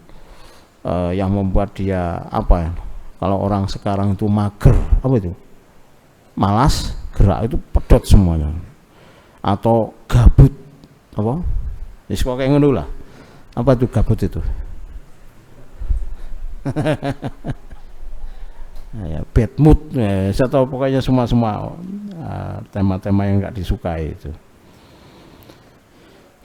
yang membuat dia apa ya, kalau orang sekarang itu mager, apa itu, malas gerak, itu pedot semuanya, atau gabut, apa? Wis kok kayak ngono lah. Apa itu gabut itu? Ya, bad mood, ya, saya tahu pokoknya semua tema-tema yang nggak disukai itu.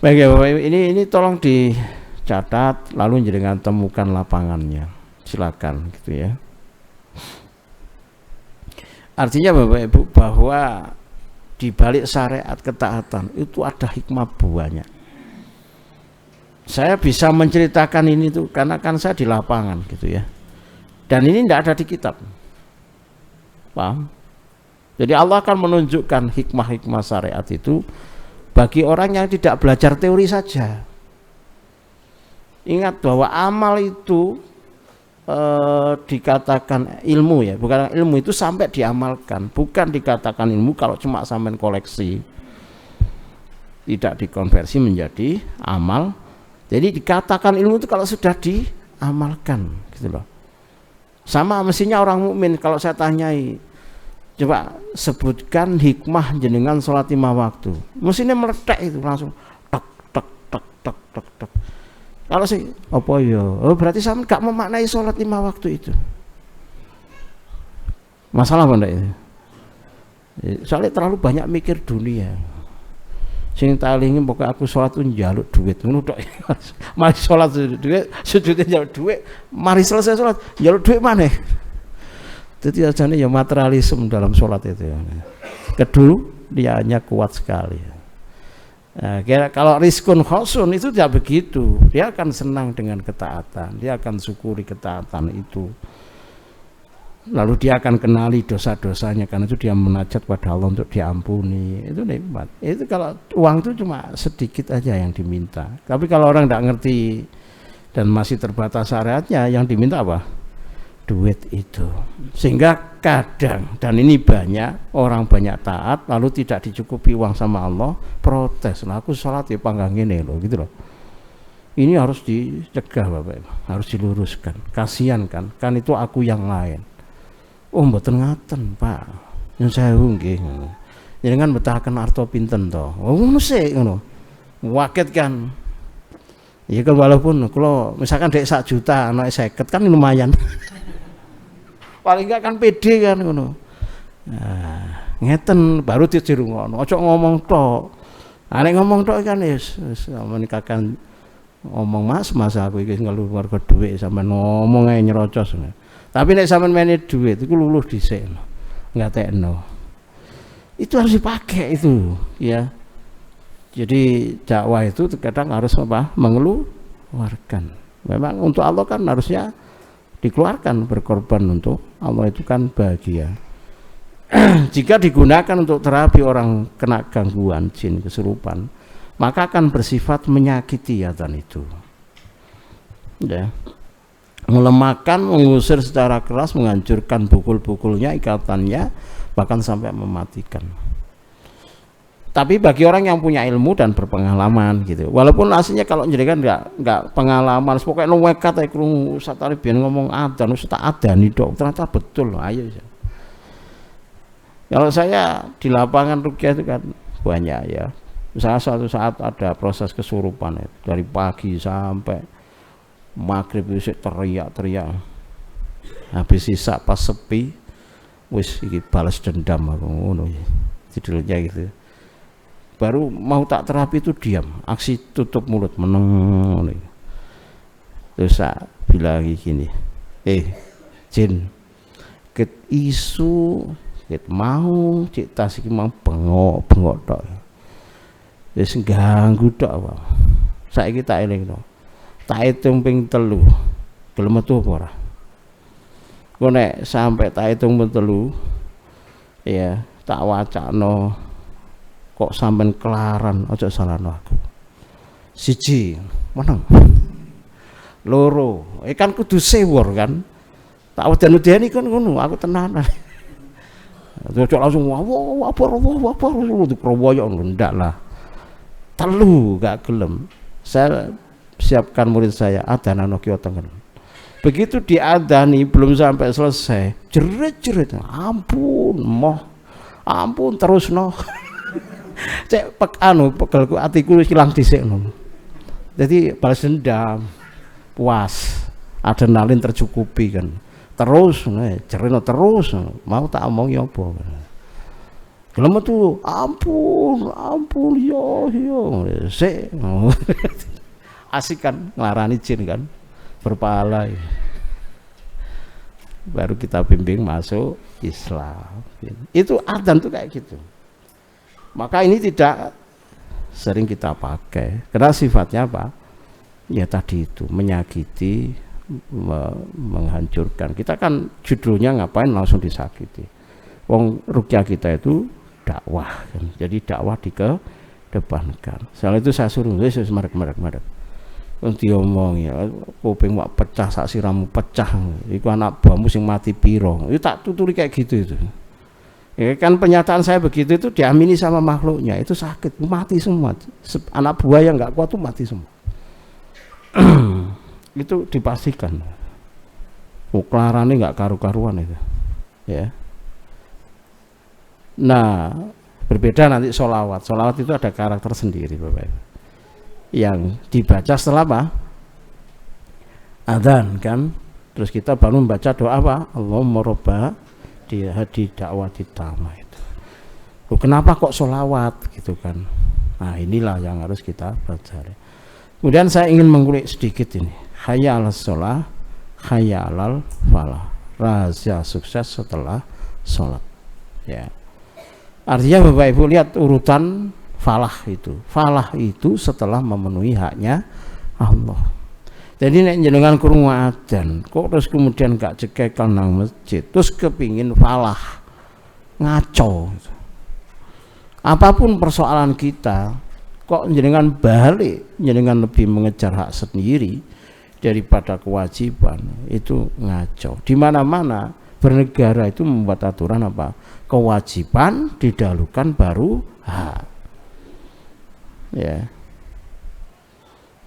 Baik ya Bapak, ini tolong dicatat, lalu jangan temukan lapangannya, silakan gitu ya. Artinya Bapak Ibu bahwa di balik syariat ketaatan itu ada hikmah banyak. Saya bisa menceritakan ini tuh karena kan saya di lapangan gitu ya. Dan ini tidak ada di kitab. Paham? Jadi Allah akan menunjukkan hikmah-hikmah syariat itu bagi orang yang tidak belajar teori saja. Ingat bahwa amal itu dikatakan ilmu ya, bukan ilmu itu sampai diamalkan, bukan dikatakan ilmu kalau cuma sampai koleksi, tidak dikonversi menjadi amal. Jadi dikatakan ilmu itu kalau sudah diamalkan gitu loh. Sama mestinya orang mukmin. Kalau saya tanyai, coba sebutkan hikmah jenengan sholat 5 waktu, mestinya meledak itu langsung tek tek tek tek tek tek. Kalau sih apa ya? Oh berarti saya gak memaknai sholat 5 waktu itu. Masalah apa enggak itu? Soalnya terlalu banyak mikir dunia. Sing talingi pokoknya aku sholat tuh njaluk duit ngono tok. Mari sholat duit, sujudnya njaluk duit, mari selesai sholat njaluk duit maneh. Jadi ajane ya materialisme dalam sholat itu ya. Keduliannya kuat sekali. Nah, kalau rizkun khosun itu tidak begitu. Dia akan senang dengan ketaatan, dia akan syukuri ketaatan itu. Lalu dia akan kenali dosa-dosanya, karena itu dia munajat pada Allah untuk diampuni. Itu nikmat. Itu kalau uang itu cuma sedikit aja yang diminta. Tapi kalau orang tidak ngerti dan masih terbatas syariatnya, yang diminta apa? duit itu. Sehingga kadang, dan ini banyak orang banyak taat lalu tidak dicukupi uang sama Allah, protes. Nah, aku sholat ya panggang ini loh, gitu loh. Ini harus dicegah Bapak Ibu, harus diluruskan. Kasihan kan itu aku yang lain. Oh mboten ngaten Pak, yang saya nggih. Jenengan betahaken arto pinten to? Oh ngono sik ngono. Waket kan. Ya kan walaupun kalau misalkan dek 1 juta anak 50 kan lumayan. Paling enggak kan pede kan ngono. Nah, ngeten baru dirungokno. Ojo ngomong tok. Nek ngomong tok kan wis menikahkan ngomong Mas aku iki ngelu warga dhuwit sampean ngomong ae nyerocos. Tapi nek sampean mene dhuwit iku luluh dhisik. Ngatekno. Itu harus dipakai itu, ya. Jadi dakwah itu terkadang harus apa? Mengeluarkan. Memang untuk Allah kan harusnya dikeluarkan, berkorban untuk Allah itu kan bahagia. Jika digunakan untuk terapi orang kena gangguan jin kesurupan, maka akan bersifat menyakiti adzan itu, ya. Melemahkan, mengusir secara keras, menghancurkan bukul-bukulnya, ikatannya, bahkan sampai mematikan. Tapi bagi orang yang punya ilmu dan berpengalaman gitu, walaupun aslinya kalau jenengan nggak pengalaman, pokoknya nuwekat ae krungu satari biyen ngomong adzan wis tak adani tok, ternyata betul. Ayo. Kalau saya di lapangan rukyah itu kan banyak ya. Misalnya suatu saat ada proses kesurupan itu, dari pagi sampai maghrib itu teriak-teriak. Habis sisa pas sepi, wis iki balas dendam aku ngono ya. Judulnya gitu. Baru mau tak terapi itu diam, aksi tutup mulut meneng. Terus saya bilang gini, Jin, ket isu, ket mau cek tas iki mau bengok tok. Wis ganggu tok apa. Saiki tak elingno. Tak hitung ping 3. Gelem metu apa ora? Kok nek sampai tak hitung ping 3 ya, tak wacana kok sampean kelaran aja salahno aku. 1 meneng. 2 kan kudu sewor kan. Tak wedan-wedani kan ngono, aku tenanan. Terus langsung apa dikrowoyok ndak lah. 3 gak gelem. Saya siapkan murid saya adzan kiwa tengen. Begitu diadzani belum sampai selesai, jerit-jerit, ampun terus no. Cek pegelku atiku hilang dhisik no. Jadi balas dendam, puas, adrenalin tercukupi kan. Terus jerino terus, mau tak omong ya apa. Gelem tuh, ampun yo sik. Asik kan ngelarani jin kan, berpahala ya. Baru kita bimbing masuk Islam. Itu adzan tuh kayak gitu. Maka ini tidak sering kita pakai karena sifatnya apa? Ya tadi itu menyakiti, menghancurkan. Kita kan judulnya ngapain langsung disakiti. Wong rukyah kita itu dakwah kan. Jadi dakwah dikedepankan. Soal itu saya suruh Yesus marek. Diomong ya, kuping wak pecah, sak siramu pecah. Iku anak buahmu sing mati piro. Itu tak tuturi kayak gitu itu. Ya kan pernyataan saya begitu itu diamini sama makhluknya. Itu sakit, mati semua. Anak buah yang nggak kuat tuh mati semua. Itu dipastikan. Uklarane nggak karu-karuan itu. Ya. Nah, berbeda nanti sholawat. Sholawat itu ada karakter sendiri, Bapak Ibu. Yang dibaca setelah apa? Adzan kan. Terus kita baru membaca doa apa? Allahumma robba di dakwah ditama itu. Loh, kenapa kok sholawat gitu kan? Nah inilah yang harus kita pelajari. Kemudian saya ingin mengulik sedikit ini. Hayya 'alas sholah, hayya 'alal falah. Rahasia sukses setelah sholat. Ya. Artinya Bapak Ibu lihat urutan falah itu. Falah itu setelah memenuhi haknya Allah. Jadi nek jenengan krungu adzan, kok terus kemudian gak cekekal nang masjid, terus kepingin falah, ngaco. Apapun persoalan kita, kok jenengan balik, jenengan lebih mengejar hak sendiri daripada kewajiban, itu ngaco. Di mana-mana bernegara itu membuat aturan apa? Kewajiban didahulukan baru hak. Ya.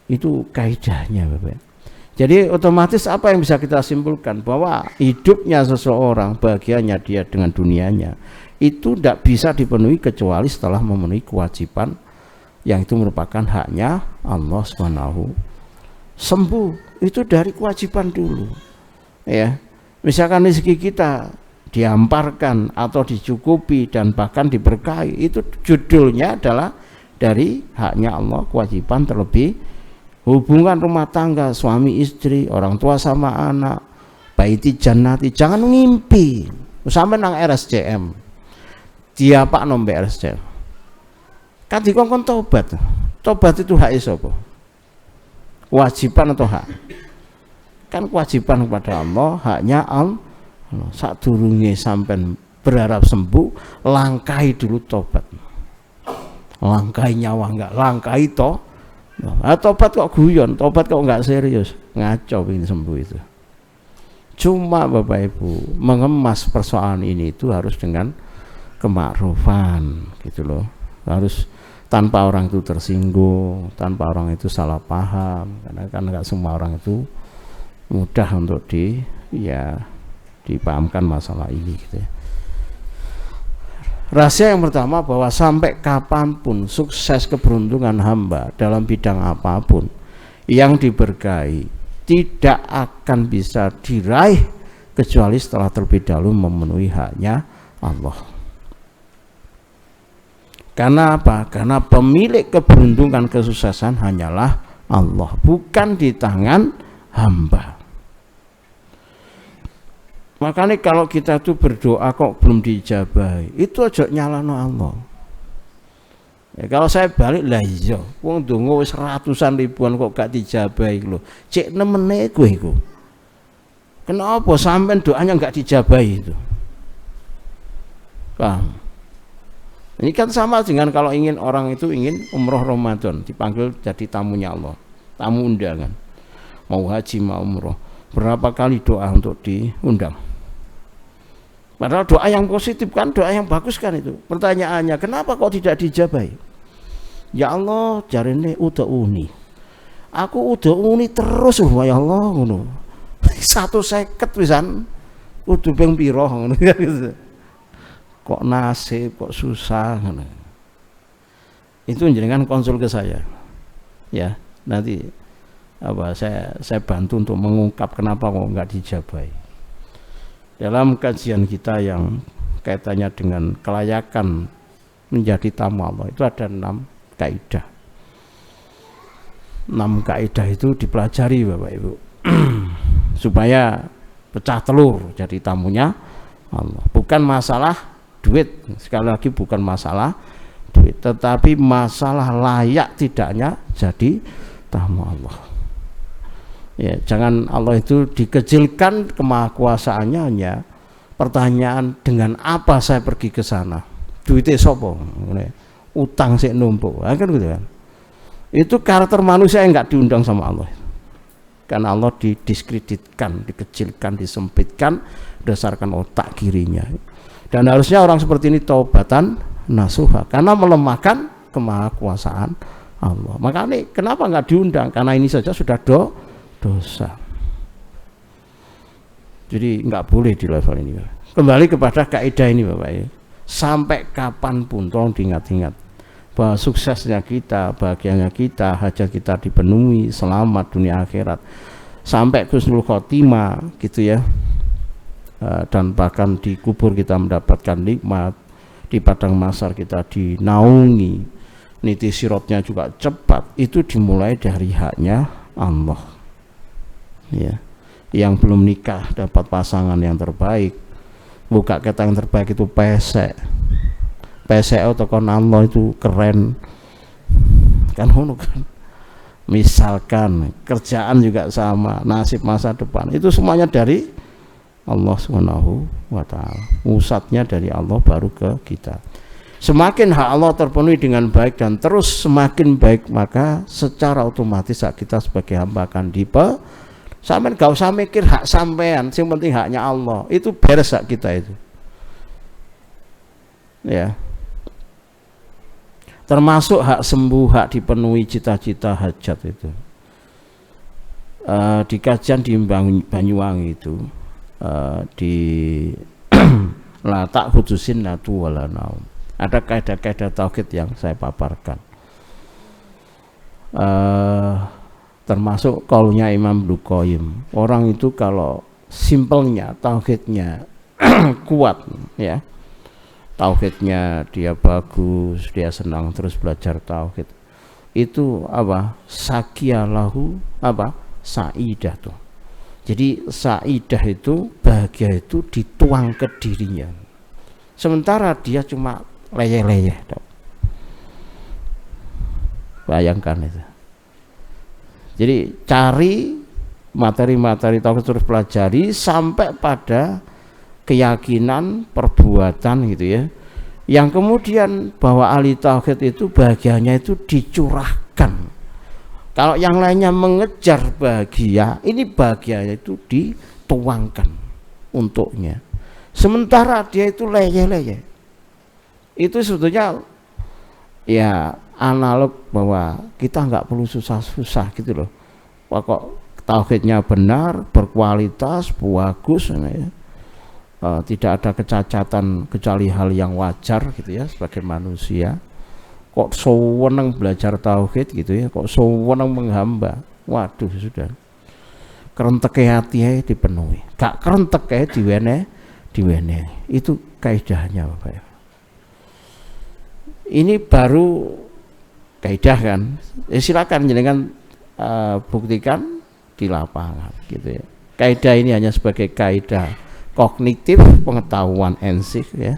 Itu kaidahnya, Bapak. Jadi otomatis apa yang bisa kita simpulkan? Bahwa hidupnya seseorang, bahagianya dia dengan dunianya, itu tidak bisa dipenuhi kecuali setelah memenuhi kewajiban yang itu merupakan haknya Allah Subhanahu. Sembuh itu dari kewajiban dulu, ya. Misalkan rezeki kita dihamparkan atau dicukupi dan bahkan diberkahi, itu judulnya adalah dari haknya Allah, kewajiban terlebih hubungan rumah tangga, suami istri, orang tua sama anak, baiti jannati. Jangan ngimpi sampai nang RSCM dia pak nombe RSCM kan dikongkon tobat itu hak sapa? Kewajiban atau hak? Kan kewajiban kepada Allah, haknya Allah. Sadurunge sampean berharap sembuh, langkahi dulu tobat. Langkahi nyawa enggak, langkahi toh. Tobat kok guyon, tobat kok enggak serius, ngaco ingin sembuh itu. Cuma Bapak Ibu mengemas persoalan ini itu harus dengan kemakrufan gitu loh, harus tanpa orang itu tersinggung, tanpa orang itu salah paham, karena kan enggak semua orang itu mudah untuk dipahamkan masalah ini gitu ya. Rahasia yang pertama bahwa sampai kapanpun sukses keberuntungan hamba dalam bidang apapun yang diberkahi tidak akan bisa diraih kecuali setelah terlebih dahulu memenuhi haknya Allah. Karena apa? Karena pemilik keberuntungan kesuksesan hanyalah Allah, bukan di tangan hamba. Makanya kalau kita tuh berdoa kok belum diijabahi, itu aja nyalano Allah. Ya, kalau saya balik lah iya, wong donga wis ratusan ribuan kok gak dijabahi lho. Cek nemene kowe iku. Kenapa sampean doanya enggak dijabahi itu? Paham? Ini kan sama dengan kalau orang itu ingin umroh Ramadan, dipanggil jadi tamunya Allah, tamu undangan. Mau haji, mau umroh, berapa kali doa untuk diundang? Padahal doa yang positif kan, doa yang bagus kan itu. Pertanyaannya, kenapa kok tidak dijabahi? Ya Allah, jarine udah uni. Aku udah uni terus ya Allah ngono. 150 pisan kudu ping pira ngono gitu. Kok nasib kok susah ngono. Itu jenengan konsul ke saya. Ya, nanti saya bantu untuk mengungkap kenapa kok enggak dijabahi. Dalam kajian kita yang kaitannya dengan kelayakan menjadi tamu Allah itu ada 6 kaidah. 6 kaidah itu dipelajari Bapak Ibu supaya pecah telur jadi tamunya Allah. Bukan masalah duit, sekali lagi bukan masalah duit, tetapi masalah layak tidaknya jadi tamu Allah. Ya, jangan Allah itu dikecilkan kemahakuasaannya hanya pertanyaan dengan apa saya pergi ke sana, duitnya sopo, utang sik numpuk, kan gitu kan. Itu karakter manusia yang enggak diundang sama Allah. Karena Allah didiskreditkan, dikecilkan, disempitkan berdasarkan otak kirinya. Dan harusnya orang seperti ini taubatan nasuha, karena melemahkan kemahakuasaan Allah. Makanya kenapa nggak diundang? Karena ini saja sudah dosa. Jadi nggak boleh di level ini. Kembali kepada kaidah ini Bapak ya. Sampai kapanpun tolong diingat-ingat bahwa suksesnya kita, bahagianya kita, hajat kita dipenuhi, selamat dunia akhirat, sampai husnul khotimah gitu ya. Dan bahkan di kubur kita mendapatkan nikmat, di padang mahsyar kita dinaungi, niti sirotnya juga cepat. Itu dimulai dari haknya Allah ya. Yang belum nikah dapat pasangan yang terbaik, buka kata yang terbaik itu pesek atau kon Allah itu keren kan ngono kan. Misalkan kerjaan juga sama, nasib masa depan itu semuanya dari Allah Subhanahu wa ta'ala. Pusatnya dari Allah baru ke kita. Semakin hak Allah terpenuhi dengan baik dan terus semakin baik, maka secara otomatis hak kita sebagai hamba akan Sampean gak usah mikir hak sampean, yang penting haknya Allah. Itu beres hak kita itu. Ya. Termasuk hak sembuh, hak dipenuhi cita-cita hajat itu. Di kajian di Banyuwangi itu di latak khususin natu wala naum. Ada kaidah-kaidah tauhid yang saya paparkan. Termasuk kaulnya Imam Ibnu Qayyim. Orang itu kalau simpelnya tauhidnya kuat, ya. Tauhidnya dia bagus, dia senang terus belajar tauhid. Itu apa? Sakiyalahu apa? Saidah tuh. Jadi saidah itu bahagia itu dituang ke dirinya. Sementara dia cuma leyeh-leyeh. Bayangkan itu. Jadi cari materi-materi tauhid terus pelajari sampai pada keyakinan perbuatan gitu ya. Yang kemudian bahwa ahli tauhid itu bahagianya itu dicurahkan. Kalau yang lainnya mengejar bahagia, ini bahagia itu dituangkan untuknya. Sementara dia itu leyeh-leyeh. Itu sebetulnya ya analog bahwa kita nggak perlu susah-susah gitu loh. Pokok tauhidnya benar, berkualitas, bagus, ya. Tidak ada kecacatan kecuali hal yang wajar gitu ya sebagai manusia. Kok sewenang belajar tauhid gitu ya, kok sewenang menghamba, waduh sudah kerentek hati dipenuhi, gak kerentek diwene, itu kaidahnya Bapak. Ini baru kaidah kan, silakan jenengan buktikan di lapangan gitu ya. Kaidah ini hanya sebagai kaidah kognitif pengetahuan ensik ya.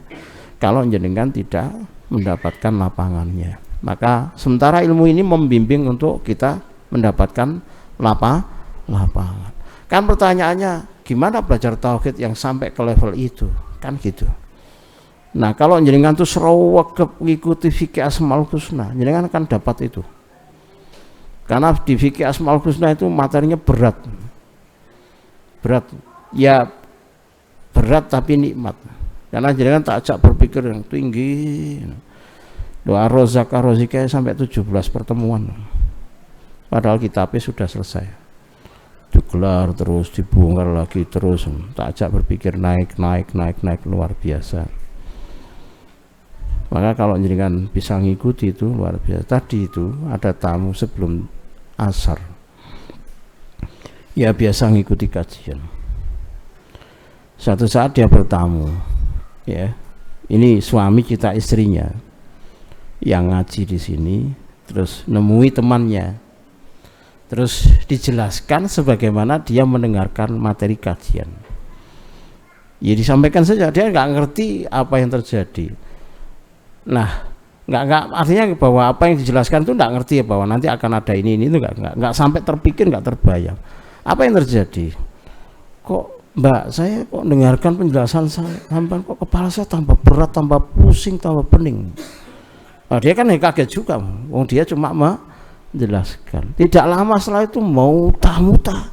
Kalau jenengan tidak mendapatkan lapangannya, maka sementara ilmu ini membimbing untuk kita mendapatkan lapangan. Kan pertanyaannya gimana belajar tauhid yang sampai ke level itu, kan gitu. Nah kalau jenengan tuh serawakep mengikuti fikih asmaul husna, jenengan akan dapat itu. Karena di fikih asmaul husna itu materinya berat ya, berat tapi nikmat. Karena jenengan tak ajak berpikir yang tinggi. Doa rozakah rozikah sampai 17 pertemuan. Padahal kitabnya sudah selesai. Digelar terus, dibongkar lagi terus. Tak ajak berpikir naik luar biasa. Maka kalau jenengan bisa ngikuti itu luar biasa. Tadi itu ada tamu sebelum asar. Ya biasa ngikuti kajian. Suatu saat dia bertamu. Ya, ini suami kita istrinya yang ngaji di sini, terus nemui temannya, terus dijelaskan sebagaimana dia mendengarkan materi kajian. Ya disampaikan saja, dia nggak ngerti apa yang terjadi. Nah, nggak artinya bahwa apa yang dijelaskan itu nggak ngerti ya, bahwa nanti akan ada ini itu nggak sampai terpikir, nggak terbayang. Apa yang terjadi? Kok Mbak, saya kok dengarkan penjelasan sampai kok kepala saya tambah berat, tambah pusing, tambah pening. Nah, dia kan kaget juga, dia cuma menjelaskan. Tidak lama setelah itu mau muta.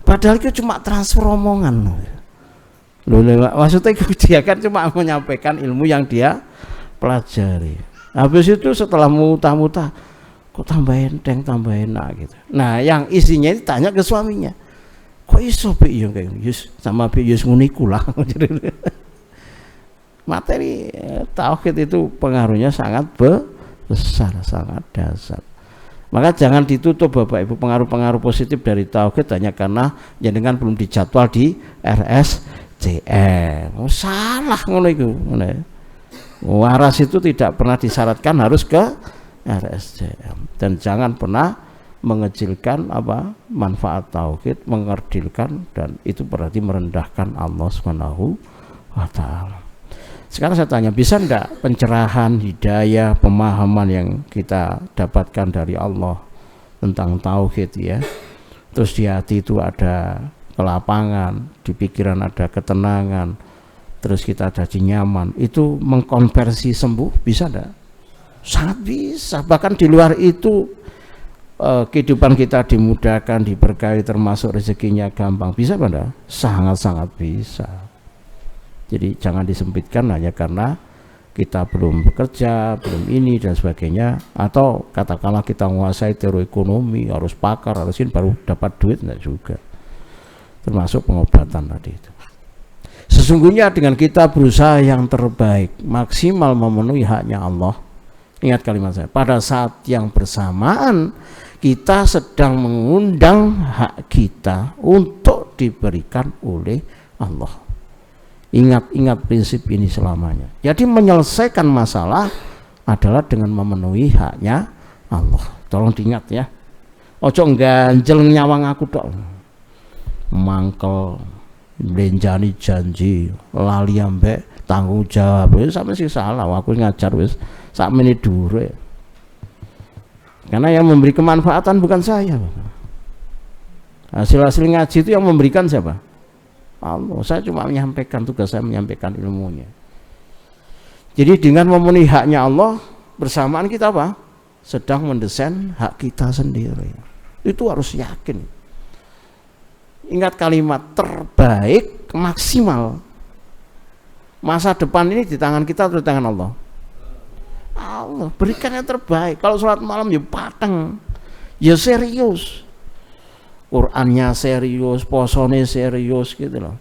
Padahal itu cuma transfer omongan. Loh, maksudnya dia kan cuma menyampaikan ilmu yang dia pelajari. Habis itu setelah muta, kok tambah enteng, tambah enak gitu. Nah, yang isinya itu tanya ke suaminya. Kok iso pe yo kayak yus sama pe yus nguniku lah. Materi tauhid itu pengaruhnya sangat besar, sangat dasar. Maka jangan ditutup Bapak Ibu pengaruh-pengaruh positif dari tauhid hanya karena jenengan belum dijadwal di RSCM. Oh, salah ngono iku. Waras itu tidak pernah disyaratkan harus ke RSCM, dan jangan pernah mengecilkan manfaat tauhid, mengerdilkan, dan itu berarti merendahkan Allah Subhanahu wa taala. Sekarang saya tanya, bisa enggak pencerahan, hidayah, pemahaman yang kita dapatkan dari Allah tentang tauhid ya, terus di hati itu ada kelapangan, di pikiran ada ketenangan, terus kita jadi nyaman, itu mengkonversi sembuh, bisa enggak? Sangat bisa. Bahkan di luar itu kehidupan kita dimudahkan, diberkahi, termasuk rezekinya gampang. Bisa pada? Sangat-sangat bisa. Jadi jangan disempitkan hanya karena kita belum bekerja, belum ini dan sebagainya, atau katakanlah kita menguasai teori ekonomi, harus pakar, harus ini baru dapat duit, enggak juga. Termasuk pengobatan tadi itu. Sesungguhnya dengan kita berusaha yang terbaik, maksimal memenuhi haknya Allah. Ingat kalimat saya, pada saat yang bersamaan kita sedang mengundang hak kita untuk diberikan oleh Allah. Ingat prinsip ini selamanya. Jadi menyelesaikan masalah adalah dengan memenuhi haknya Allah. Tolong diingat ya. Ojo ganjel nyawang aku tok. Mangkel, belenjani janji, lali ambek tanggung jawab. Wis sampe sih salah, aku ngajar wis sakmene dure. Karena yang memberi kemanfaatan bukan saya. Hasil-hasil ngaji itu yang memberikan siapa? Allah. Saya cuma menyampaikan, tugas saya menyampaikan ilmunya. Jadi dengan memenuhi haknya Allah, bersamaan kita apa? Sedang mendesain hak kita sendiri. Itu harus yakin. Ingat kalimat terbaik, maksimal. Masa depan ini di tangan kita atau di tangan Allah? Allah berikan yang terbaik. Kalau sholat malam ya pateng, ya serius. Qurannya serius, posone serius gitu loh.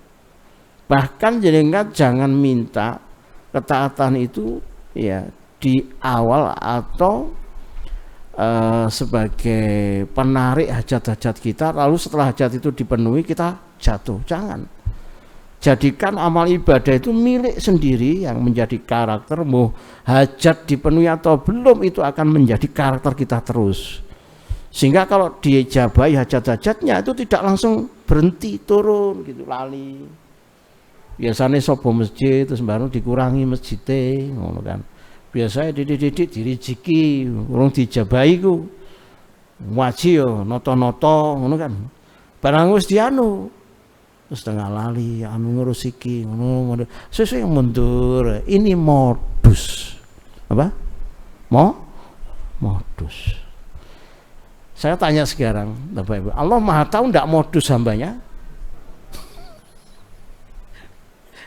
Bahkan jenengan jangan minta ketaatan itu ya di awal atau sebagai penarik hajat-hajat kita, lalu setelah hajat itu dipenuhi kita jatuh. Jangan. Jadikan amal ibadah itu milik sendiri yang menjadi karakter. Mau hajat dipenuhi atau belum, itu akan menjadi karakter kita terus. Sehingga kalau diijabahi hajat-hajatnya itu tidak langsung berhenti, turun gitu, lali. Biasanya sopo masjid terus baru dikurangi masjidnya, ngono kan. Biasanya didik-didik dirijiki, urung diijabahi ku. Waji yo noto-noto ngono kan. Barang wis dianu terus tengah lali, anu ngurus iki, ngono. Sesuai yang mundur. Ini modus. Apa? Modus. Saya tanya sekarang, Bapak Ibu, Allah Maha tahu enggak modus hambanya?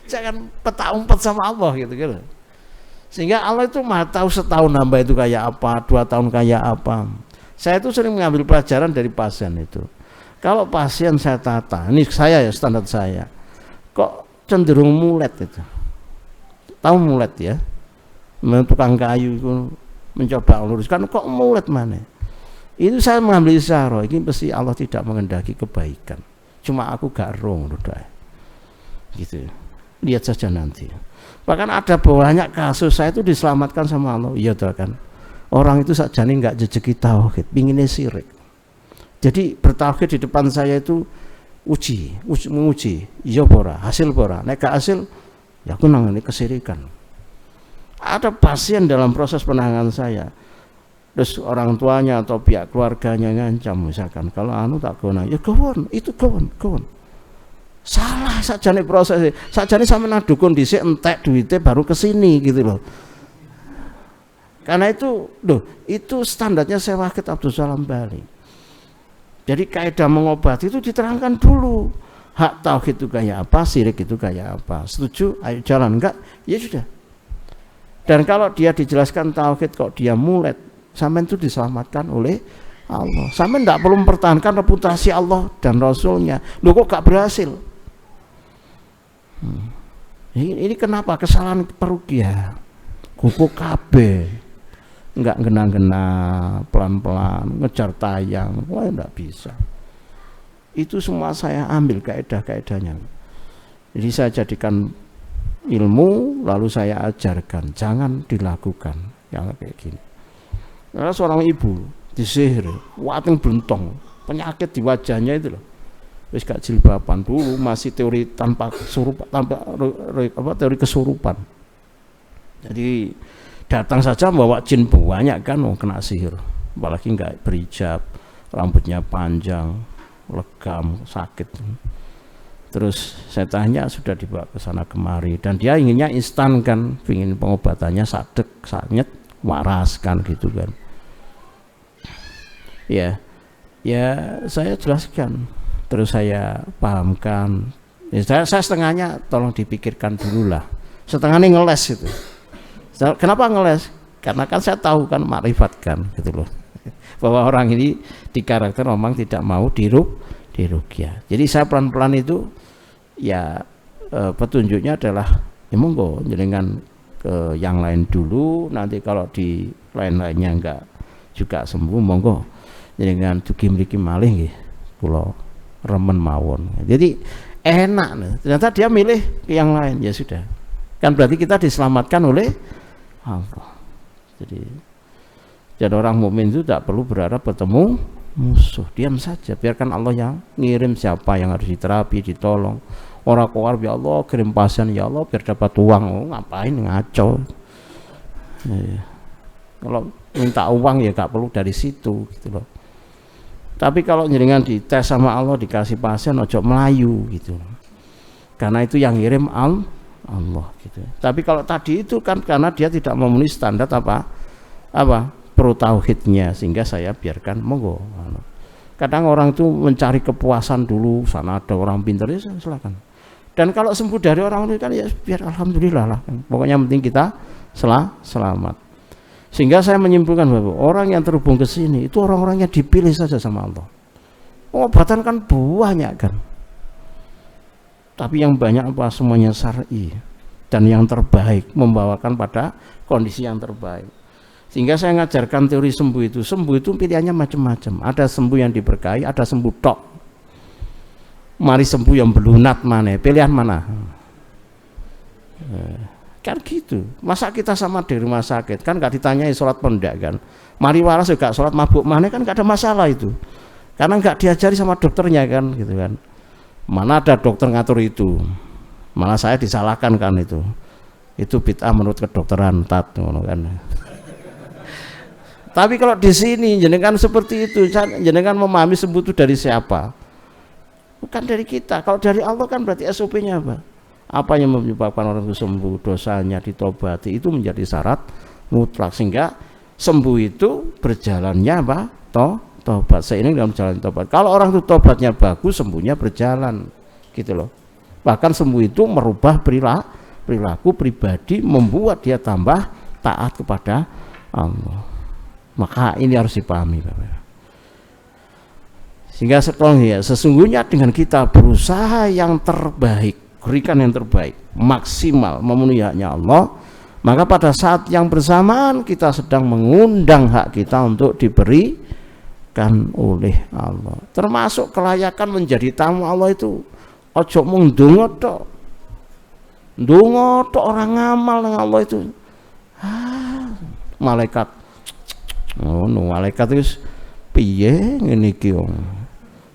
Jangan peta umpet sama Allah gitu. Sehingga Allah itu Maha tahu setahun hamba itu kayak apa, 2 tahun kayak apa. Saya itu sering mengambil pelajaran dari pasien itu. Kalau pasien saya tata, ini saya ya standar saya, kok cenderung mulet itu. Tahu mulet ya? Tukang kayu itu mencoba luruskan, kok mulet mana? Itu saya mengambil isyarah, ini pasti Allah tidak mengendaki kebaikan. Cuma aku gak rong udah. Gitu. Lihat saja nanti. Bahkan ada banyak kasus saya itu diselamatkan sama Allah. Iya tuh kan. Orang itu sakjane enggak jejeki tauhid, pinginnya syirik. Jadi bertauhid di depan saya itu menguji. Iya pora, hasil pora. Nek gak hasil, ya aku nangani kesirikan. Ada pasien dalam proses penanganan saya. Terus orang tuanya atau pihak keluarganya ngancam misalkan, kalau anu tak guna, ya gawon, itu gawon. Salah sakjane proses, sakjane sampean dukun dhisik entek duitnya baru kesini gitu loh. Karena itu, itu standarnya Syekh Wahid Abdul Salam Bali. Jadi kaidah mengobati itu diterangkan dulu. Hak tauhid itu kayak apa, syirik itu kayak apa. Setuju? Ayo jalan, enggak? Ya sudah. Dan kalau dia dijelaskan tauhid kok dia mulet, sampean itu diselamatkan oleh Allah. Sampean tidak perlu mempertahankan reputasi Allah dan Rasulnya. Loh kok gak berhasil? Ini kenapa? Kesalahan perugia. Kuku KB. Enggak gena-gena, pelan-pelan, ngejar tayang. Wah enggak bisa. Itu semua saya ambil kaidah-kaidahnya. Jadi saya jadikan ilmu, lalu saya ajarkan. Jangan dilakukan yang kayak gini. Karena seorang ibu disihir, wating belentong, penyakit di wajahnya itu loh. Wis gak jilbaban dulu, masih teori tanpa kesurupan, teori kesurupan. Jadi datang saja bawa jin banyak kan, kena sihir. Apalagi nggak berhijab, rambutnya panjang, legam, sakit. Terus saya tanya sudah dibawa ke sana kemari, dan dia inginnya instan kan, ingin pengobatannya sadek, sanyet, waras kan gitu kan. Ya, ya saya jelaskan, terus saya pahamkan. Ya, saya setengahnya tolong dipikirkan dulu lah. Setengahnya ngeles itu. Kenapa ngeles? Karena kan saya tahu kan makrifat kan gitu loh. Bahwa orang ini di karakter memang tidak mau diruqyah. Jadi saya pelan-pelan itu ya petunjuknya adalah ya monggo jenengan ke yang lain dulu, nanti kalau di lain-lainnya enggak juga sembuh monggo jenengan dugi mriki malih nggih kula remen mawon. Jadi enak nih. Ternyata dia milih ke yang lain, ya sudah. Kan berarti kita diselamatkan oleh Allah. Jadi orang mukmin itu tidak perlu berharap bertemu musuh, diam saja, biarkan Allah yang ngirim siapa yang harus diterapi, ditolong. Orang keluar ya Allah kirim pasien ya Allah biar dapat uang. Oh, ngapain ngaco ya. Kalau minta uang ya gak perlu dari situ gitu loh. Tapi kalau jenengan dites sama Allah dikasih pasien ojo melayu gitu, karena itu yang ngirim Allah gitu. Tapi kalau tadi itu kan karena dia tidak memenuhi standar apa pro tauhidnya, sehingga saya biarkan monggo. Kadang orang itu mencari kepuasan dulu, sana ada orang pintar ya silakan. Dan kalau sembuh dari orang itu kan ya biar alhamdulillah lah. Pokoknya penting kita selamat. Sehingga saya menyimpulkan bahwa orang yang terhubung ke sini itu orang-orang yang dipilih saja sama Allah. Pengobatan kan banyak kan. Tapi yang banyak apa semuanya syar'i dan yang terbaik, membawakan pada kondisi yang terbaik. Sehingga saya ngajarkan teori sembuh itu pilihannya macam-macam. Ada sembuh yang diberkahi, ada sembuh tok. Mari sembuh yang belunat mana, pilihan mana? Kan gitu. Masa kita sama di rumah sakit kan gak ditanyai sholat pendak kan? Mari waras juga sholat mabuk mana kan gak ada masalah itu. Karena gak diajari sama dokternya kan gitu kan. Mana ada dokter ngatur itu? Malah saya disalahkan kan itu. Itu bid'ah menurut kedokteran tat kan. Tapi kalau di sini jenengan seperti itu, jenengan memahami sembuh itu dari siapa? Bukan dari kita. Kalau dari Allah kan berarti SOP-nya apa? Apa yang menyebabkan orang itu sembuh, dosanya ditobati, itu menjadi syarat mutlak, sehingga sembuh itu berjalannya apa? Tobat. Seiring dalam jalan tobat. Kalau orang itu tobatnya bagus, sembuhnya berjalan, gitu loh. Bahkan sembuh itu merubah perilaku pribadi, membuat dia tambah taat kepada Allah. Maka ini harus dipahami, Bapak. Sehingga sesungguhnya dengan kita berusaha yang terbaik, berikan yang terbaik, maksimal memenuhi haknya Allah, maka pada saat yang bersamaan kita sedang mengundang hak kita untuk diberikan oleh Allah. Termasuk kelayakan menjadi tamu Allah itu ojo mung ndonga tok orang ngamal dengan Allah itu. Malaikat malaikat itu piye ngene iki wong.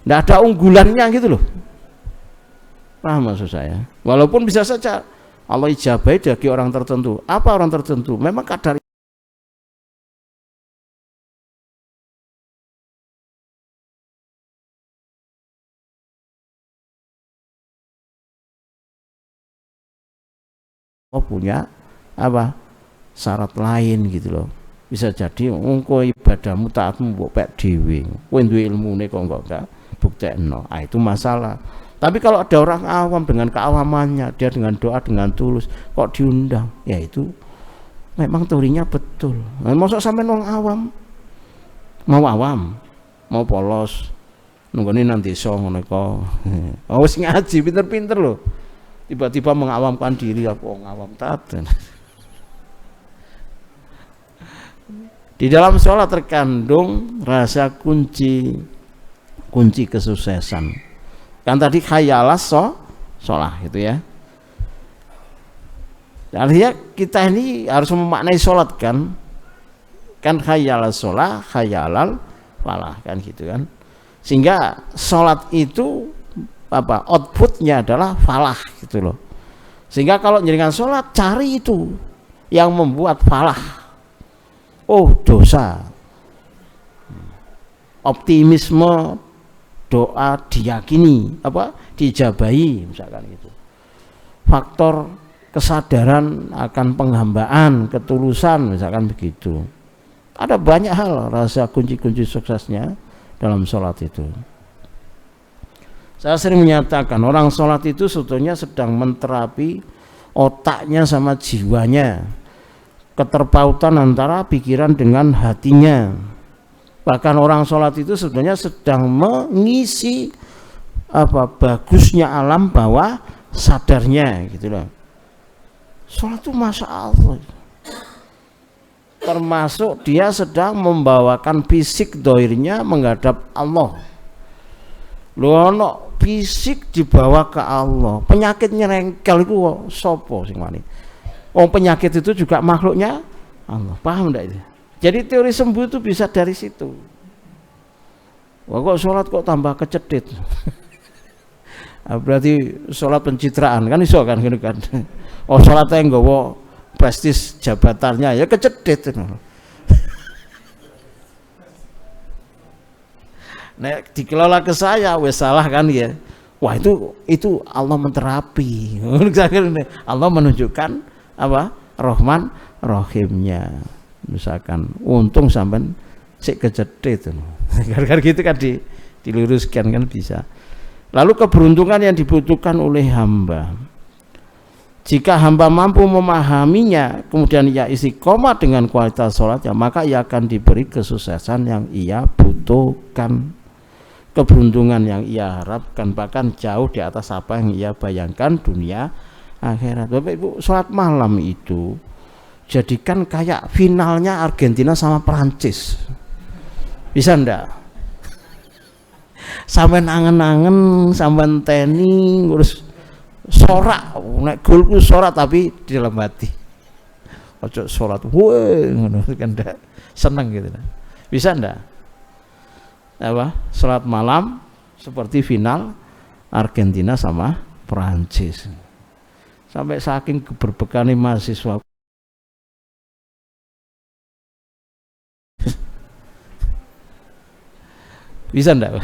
Nggak ada unggulannya gitu loh. Paham maksud saya? Walaupun bisa saja Allah ijabahi bagi orang tertentu. Apa orang tertentu? Memang kadar punya apa syarat lain gitu loh. Bisa jadi engko ibadahmu taatmu mbok pek dhewe. Kowe duwe ilmune kok enggak buktekno. Itu masalah. Tapi kalau ada orang awam dengan keawamannya, dia dengan doa dengan tulus kok diundang, ya itu memang teorinya betul. Mosok sampean wong awam mau polos nunggone nang desa ngono kok. Wis ngaji pinter-pinter loh. Tiba-tiba mengawamkan diri, aku ngawam taat. Di dalam sholat terkandung rahasia kunci kesuksesan. Kan tadi khayalas sholat gitu ya. Artinya kita ini harus memaknai sholat kan khayalas sholat, khayalal falah kan gitu kan. Sehingga sholat itu apa outputnya adalah falah gitu loh. Sehingga kalau menjadikan sholat cari itu yang membuat falah. Oh dosa, optimisme doa diyakini apa dijabahi misalkan gitu. Faktor kesadaran akan penghambaan, ketulusan misalkan begitu. Ada banyak hal rahasia kunci-kunci suksesnya. dalam sholat itu. Saya sering menyatakan orang sholat itu sebetulnya sedang menterapi otaknya sama jiwanya, keterpautan antara pikiran dengan hatinya. Bahkan orang sholat itu sebetulnya sedang mengisi bagusnya alam bawah sadarnya gitu loh. Sholat itu masya Allah, termasuk dia sedang membawakan fisik dohirnya menghadap Allah. Loh, fisik dibawa ke Allah, penyakit nyerengkel itu sopo sing wani. Penyakit itu juga makhluknya Allah, paham enggak itu? Jadi teori sembuh itu bisa dari situ. Wah, kok sholat kok tambah kecedit? Berarti sholat pencitraan kan iso kan gitu kan. Sholatnya nggawa prestis jabatannya ya kecedit. Nah, dikelola ke saya wes salah kan ya. Wah, itu Allah menterapi. Allah menunjukkan apa? Rahman Rahimnya. Misalkan untung sampean sik kecedit. Gara-gara gitu kan diluruskan kan bisa. Lalu keberuntungan yang dibutuhkan oleh hamba. Jika hamba mampu memahaminya, kemudian ia istiqomah dengan kualitas sholatnya, maka ia akan diberi kesuksesan yang ia butuhkan. Keberuntungan yang ia harapkan bahkan jauh di atas apa yang ia bayangkan dunia akhirat. Bapak Ibu, sholat malam itu jadikan kayak finalnya Argentina sama Perancis. Bisa ndak? Sampai angen-angen, sampai teni ngurus sorak, nek golku sorak tapi di dalam hati. Ojo sholat, woi, ngono kan ndak seneng gitu. Bisa ndak? Apa? Sholat malam seperti final Argentina sama Perancis. Sampai saking keberbekani mahasiswa bisa ndak?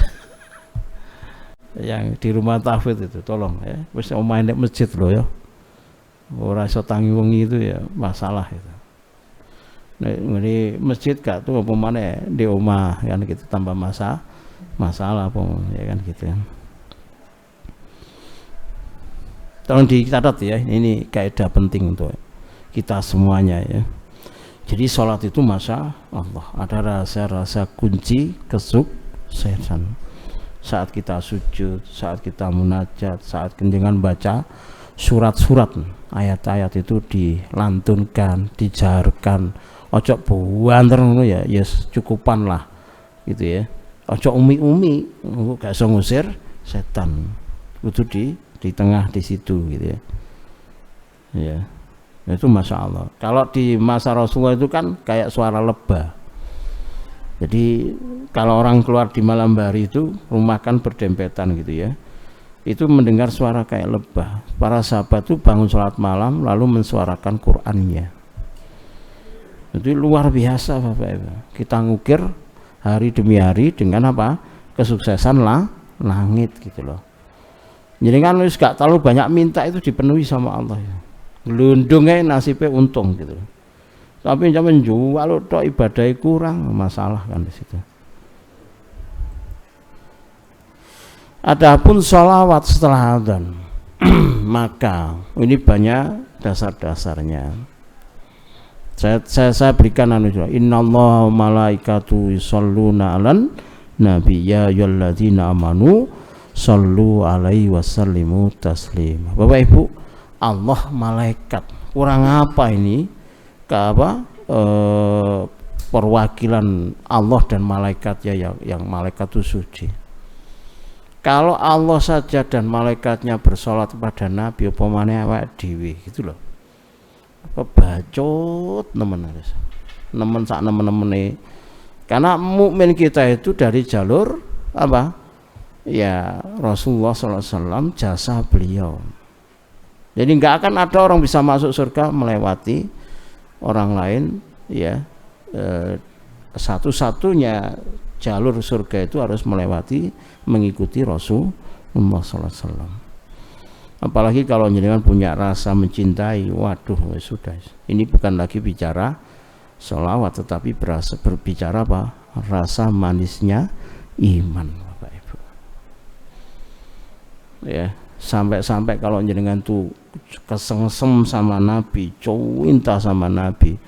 Yang di rumah tahfidz itu tolong ya, wis omahe nek masjid loh ya. Ora iso tangi wengi itu ya masalah itu. Nek ngene masjid gak tuh apa maneh di omah kan gitu tambah masalah apa ya kan gitu kan. Tolong dicatat ya, ini kaidah penting untuk kita semuanya ya. Jadi sholat itu masya Allah ada rasa-rasa kunci kesuksesan. Saat kita sujud, saat kita munajat, saat dengan baca surat-surat, ayat-ayat itu dilantunkan, dijarkan. Ojo buanter ngono ya, yes cukupan lah gitu ya. Ojo umi-umi, gak iso ngusir setan. Itu di tengah di situ gitu ya. Ya. Itu masya Allah. Kalau di masa Rasulullah itu kan kayak suara lebah. Jadi kalau orang keluar di malam hari itu rumah kan berdempetan gitu ya. Itu mendengar suara kayak lebah. Para sahabat itu bangun sholat malam lalu mensuarakan Qur'annya. Itu luar biasa Bapak Ibu. Kita ngukir hari demi hari dengan apa? Kesuksesan langit gitu loh. Jadi kan wis gak terlalu banyak minta itu dipenuhi sama Allah ya. Glundungnya nasibnya untung gitu. Tapi zaman jual tok ibadahnya kurang, masalah kan di situ. Adapun sholawat setelah adzan maka ini banyak dasar-dasarnya. Saya berikan innallaha malaikatu yusholluna 'alan nabi ya ayyuhalladzina amanu shollu alaihi wasallimu taslima. Bapak Ibu, Allah malaikat kurang apa ini ke apa perwakilan Allah dan malaikatnya yang malaikat itu suci. Kalau Allah saja dan malaikatnya bersolat kepada Nabi apa maneh awake dhewe gitu loh. Bacot nemen sak nemen-nemene. Karena mukmin kita itu dari jalur apa? Ya Rasulullah SAW jasa beliau. Jadi nggak akan ada orang bisa masuk surga melewati orang lain ya. Satu-satunya jalur surga itu harus melewati mengikuti Rasulullah SAW. Apalagi kalau jenengan punya rasa mencintai, waduh sudah. Ini bukan lagi bicara sholawat, tetapi berbicara apa? Rasa manisnya iman, Bapak Ibu. Ya, sampai-sampai kalau jenengan tuh kesengsem sama Nabi, cinta sama Nabi,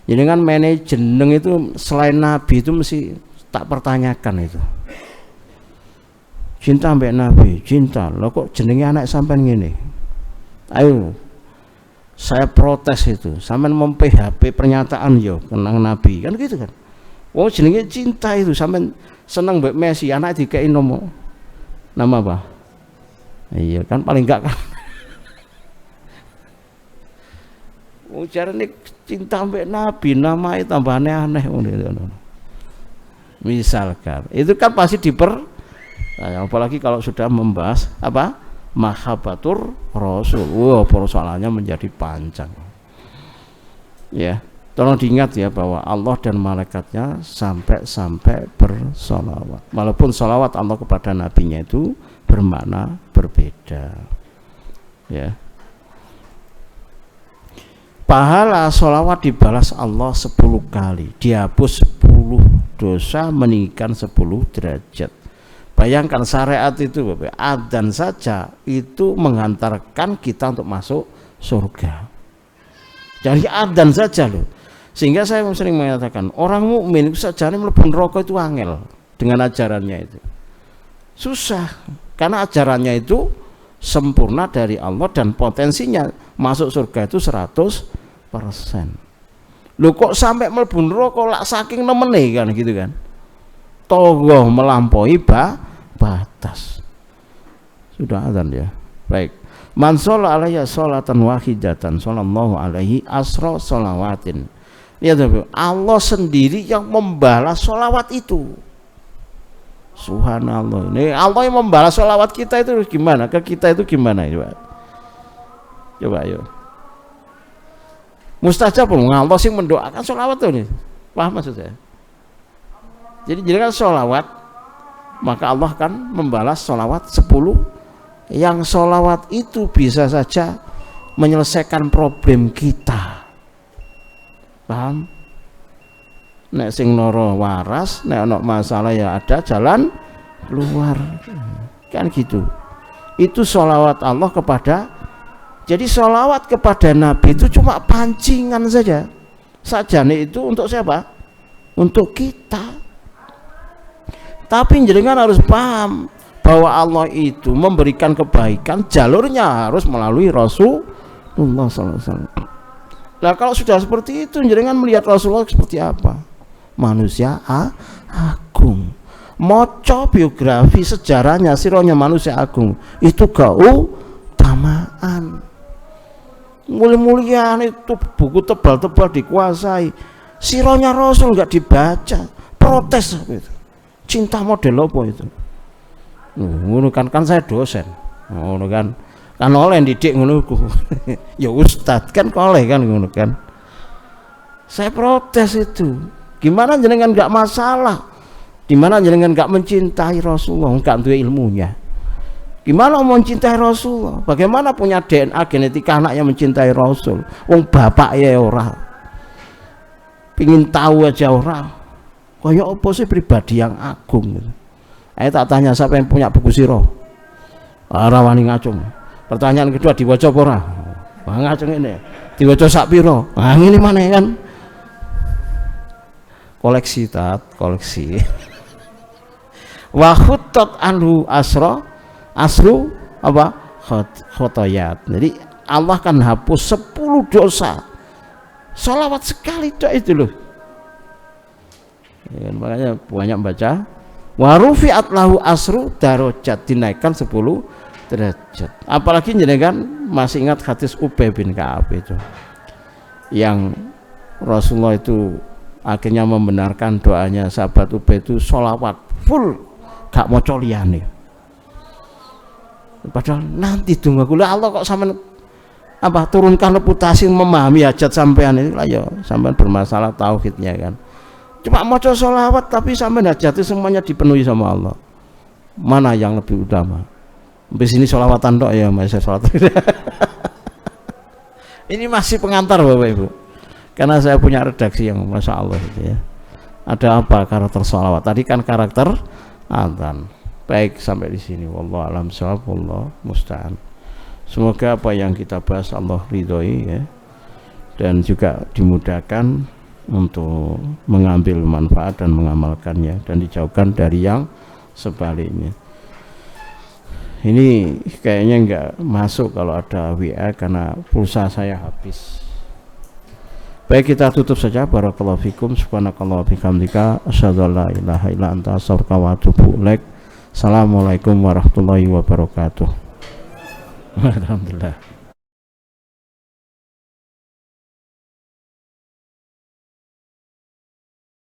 jenengan jeneng itu selain Nabi itu mesti tak pertanyakan itu. Cinta mbek Nabi, cinta. Lo kok jenenge anak sampean ngene? Ayo, saya protes itu. Sampean mem-PHP pernyataan yo kenang Nabi, kan gitu kan. Wong jenenge cinta itu, sampean seneng mbek Messi, anak dikei nama apa? Iya kan paling enggak kan. Wong jarane cinta mbek Nabi, namanya tambah aneh-aneh ngono. Misalkan, itu kan pasti apalagi kalau sudah membahas apa? Mahabbatur Rasul. Wah, persoalannya menjadi panjang. Ya, tolong diingat ya bahwa Allah dan malaikatnya sampai bersolawat. Walaupun solawat Allah kepada nabinya itu bermakna berbeda. Ya. Pahala solawat dibalas Allah 10 kali, dihapus 10 dosa, meninggikan 10 derajat. Bayangkan syariat itu Bapak, adzan saja itu menghantarkan kita untuk masuk surga. Jadi adzan saja loh. Sehingga saya sering mengatakan orang mukmin itu saja mlebu neraka itu angel dengan ajarannya itu. Susah karena ajarannya itu sempurna dari Allah dan potensinya masuk surga itu 100%. Loh kok sampai mlebu neraka lak saking nemene kan gitu kan. Togoh melampaui batas. Sudah azan ya. Baik. Man sholla alayya sholatan wahidatan sallallahu alaihi asra sholawatin. Lihat Allah sendiri yang membalas sholawat itu. Subhanallah. Ini Allah yang membalas sholawat kita itu gimana? Ke kita itu gimana coba? Coba yuk. Mustajab Allah sih mendoakan sholawat tuh nih. Paham maksud saya? Jadi kan sholawat, maka Allah kan membalas sholawat 10 yang sholawat itu bisa saja menyelesaikan problem kita. Paham? Nek sing noro waras, nek ono masalah ya ada jalan keluar. Kan gitu. Itu sholawat Allah kepada. Jadi sholawat kepada Nabi itu cuma pancingan saja. Sajane itu untuk siapa? Untuk kita. Tapi jenengan harus paham bahwa Allah itu memberikan kebaikan, jalurnya harus melalui Rasulullah SAW. Nah kalau sudah seperti itu, jenengan melihat Rasulullah seperti apa? Manusia agung. Moco biografi sejarahnya, sirahnya manusia agung itu keutamaan. Mulia-muliaan itu buku tebal-tebal dikuasai, sirahnya Rasul nggak dibaca, protes gitu. Cinta model apa itu? Ngono kan saya dosen. Ngono kan oleh didik ngono ya ustad kan oleh kan ngono kan. Saya protes itu. Gimana jenengan enggak masalah? Gimana jenengan enggak mencintai Rasulullah, enggak duwe ilmunya? Gimana mau mencintai Rasulullah? Bagaimana punya DNA genetika anak yang mencintai Rasul? Wong bapak ya ora. Pingin tahu aja ora. Kaya apa sih pribadi yang agung gitu. Ayo tak tanya siapa yang punya buku sirah? Ora wani ngacung. Pertanyaan kedua diwaca apa ora? Wah ngacung ini. Diwaca sak pira? Ah ngene maneh kan. Koleksi wa khuttat anhu asru apa khotoyat. Jadi Allah kan hapus 10 dosa. Sholawat sekali itu loh. Ya, makanya banyak baca wa rufi'at lahu asru darajat, dinaikkan 10 derajat. Apalagi jenengan masih ingat hadis Ubay bin Ka'ab itu yang Rasulullah itu akhirnya membenarkan doanya sahabat Ubay itu sholawat full gak maca liyane. Padahal nanti tunggu Allah kok sampean apa turunkan reputasi memahami hajat sampean itu lah ya sampean bermasalah tauhidnya kan. Cuma maca sholawat tapi sampean hajatnya semuanya dipenuhi sama Allah. Mana yang lebih utama? Habis ini sholawatan tok ya Mas sholat. Ini masih pengantar Bapak Ibu. Karena saya punya redaksi yang Masya Allah itu ya. Ada apa karakter sholawat? Tadi kan karakter adzan. Baik, sampai di sini. Wallahu alam shawab, wallahu musta'an. Semoga apa yang kita bahas Allah ridhoi ya, dan juga dimudahkan untuk mengambil manfaat dan mengamalkannya, dan dijauhkan dari yang sebaliknya. Ini kayaknya enggak masuk kalau ada WA karena pulsa saya habis. Baik, kita tutup saja. Barakallahu fikum, subhanakallah bihamdika, asyhadu an la ilaha illa anta, astaghfiruka wa atubu ilaik. Assalamualaikum warahmatullahi wabarakatuh. Alhamdulillah.